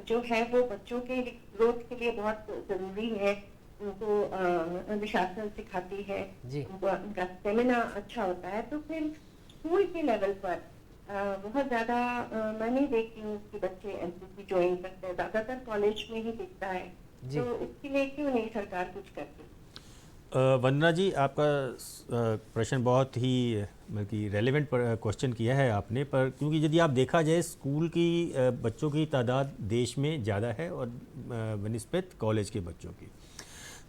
जो है वो बच्चों के ग्रोथ के लिए बहुत जरूरी है, उनको अनुशासन सिखाती है, उनका स्टेमिना अच्छा होता है। तो फिर स्कूल के लेवल पर बहुत ज़्यादा मैं नहीं देखती हूँ कि बच्चे एनसीसी ज्वाइन करते हैं, ज़्यादातर कॉलेज में ही दिखता है। तो इसके लिए क्यों नहीं सरकार कुछ करती? वंदना जी, आपका प्रश्न बहुत ही बल्कि रेलेवेंट क्वेश्चन किया है आपने, पर क्योंकि यदि आप देखा जाए स्कूल की बच्चों की तादाद देश में ज़्यादा है और बनिस्बत कॉलेज के बच्चों की,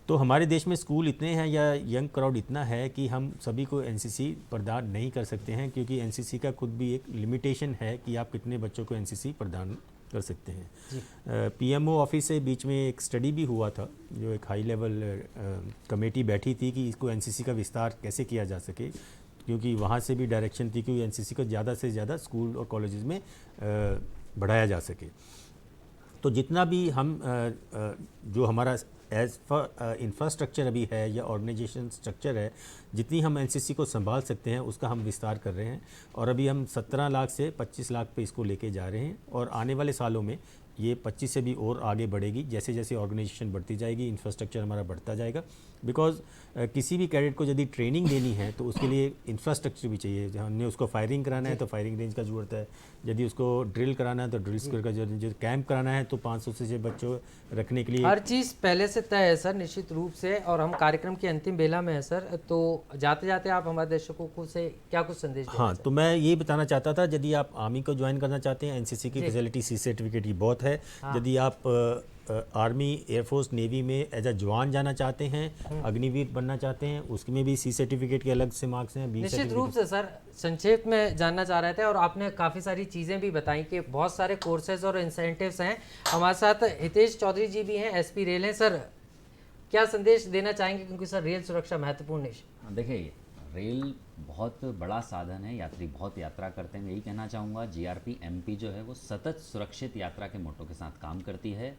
तो हमारे देश में स्कूल इतने हैं या यंग क्राउड इतना है कि हम सभी को एनसीसी प्रदान नहीं कर सकते हैं, क्योंकि एनसीसी का खुद भी एक लिमिटेशन है कि आप कितने बच्चों को एनसीसी प्रदान कर सकते हैं। पीएमओ ऑफिस से बीच में एक स्टडी भी हुआ था, जो एक हाई लेवल कमेटी बैठी थी कि इसको एनसीसी का विस्तार कैसे किया जा सके, क्योंकि वहाँ से भी डायरेक्शन थी कि एनसीसी को ज़्यादा से ज़्यादा स्कूल और कॉलेजेस में बढ़ाया जा सके। तो जितना भी हम जो हमारा एज इंफ्रास्ट्रक्चर अभी है या ऑर्गेनाइजेशन स्ट्रक्चर है, जितनी हम एनसीसी को संभाल सकते हैं उसका हम विस्तार कर रहे हैं। और अभी हम 17 लाख से 25 लाख पे इसको लेके जा रहे हैं और आने वाले सालों में ये 25 से भी और आगे बढ़ेगी जैसे जैसे ऑर्गेनाइजेशन बढ़ती जाएगी, इंफ्रास्ट्रक्चर हमारा बढ़ता जाएगा। बिकॉज किसी भी कैडेट को यदि ट्रेनिंग देनी है तो उसके लिए इंफ्रास्ट्रक्चर भी चाहिए। हमने उसको फायरिंग कराना है तो फायरिंग रेंज का ज़रूरत है, यदि उसको ड्रिल कराना है तो ड्रिल स्कूल का जो कैंप कराना है तो 500 से बच्चों रखने के लिए हर चीज़ पहले से तय है सर, निश्चित रूप से। और हम कार्यक्रम की अंतिम बेला में है सर, तो जाते जाते आप हमारे दर्शकों को से क्या कुछ संदेश देना हाँ, तो मैं ये बताना चाहता था, यदि आप आर्मी को ज्वाइन करना चाहते हैं, एनसीसी की फैसिलिटी सी सर्टिफिकेट की बहुत है। यदि आप आर्मी, एयरफोर्स, नेवी में एज अ जवान जाना चाहते हैं, अग्निवीर बनना चाहते हैं, उसमें भी सी सर्टिफिकेट के अलग से मार्क्स हैं। निश्चित रूप से सर, संक्षेप में जानना चाह रहे थे और आपने काफ़ी सारी चीज़ें भी बताई कि बहुत सारे कोर्सेज और इंसेंटिव्स हैं। हमारे साथ हितेश चौधरी जी भी हैं, एसपी रेल हैं। सर, क्या संदेश देना चाहेंगे, क्योंकि सर रेल सुरक्षा महत्वपूर्ण है। देखिए, रेल बहुत बड़ा साधन है, यात्री बहुत यात्रा करते हैं। यही कहना चाहूँगा, जीआरपी एमपी जो है वो सतत सुरक्षित यात्रा के मोटो के साथ काम करती है।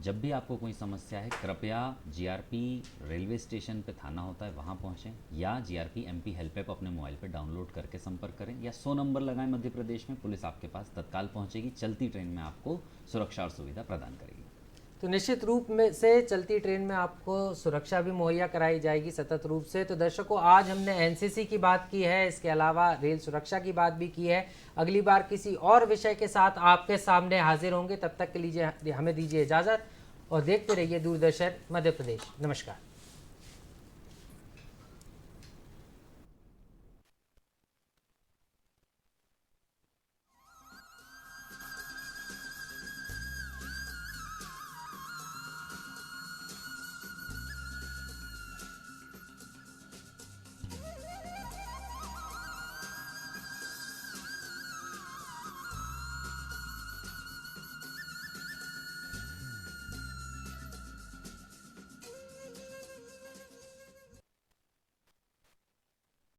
जब भी आपको कोई समस्या है, कृपया जीआरपी रेलवे स्टेशन पे थाना होता है वहाँ पहुँचें, या जीआरपी एमपी हेल्प ऐप अपने मोबाइल पे डाउनलोड करके संपर्क करें, या 100 नंबर लगाएं मध्य प्रदेश में, पुलिस आपके पास तत्काल पहुँचेगी, चलती ट्रेन में आपको सुरक्षा और सुविधा प्रदान करेगी। तो निश्चित रूप में से चलती ट्रेन में आपको सुरक्षा भी मुहैया कराई जाएगी सतत रूप से। तो दर्शकों, आज हमने एनसीसी की बात की है, इसके अलावा रेल सुरक्षा की बात भी की है। अगली बार किसी और विषय के साथ आपके सामने हाजिर होंगे, तब तक के लिए हमें दीजिए इजाज़त और देखते रहिए दूरदर्शन मध्य प्रदेश। नमस्कार।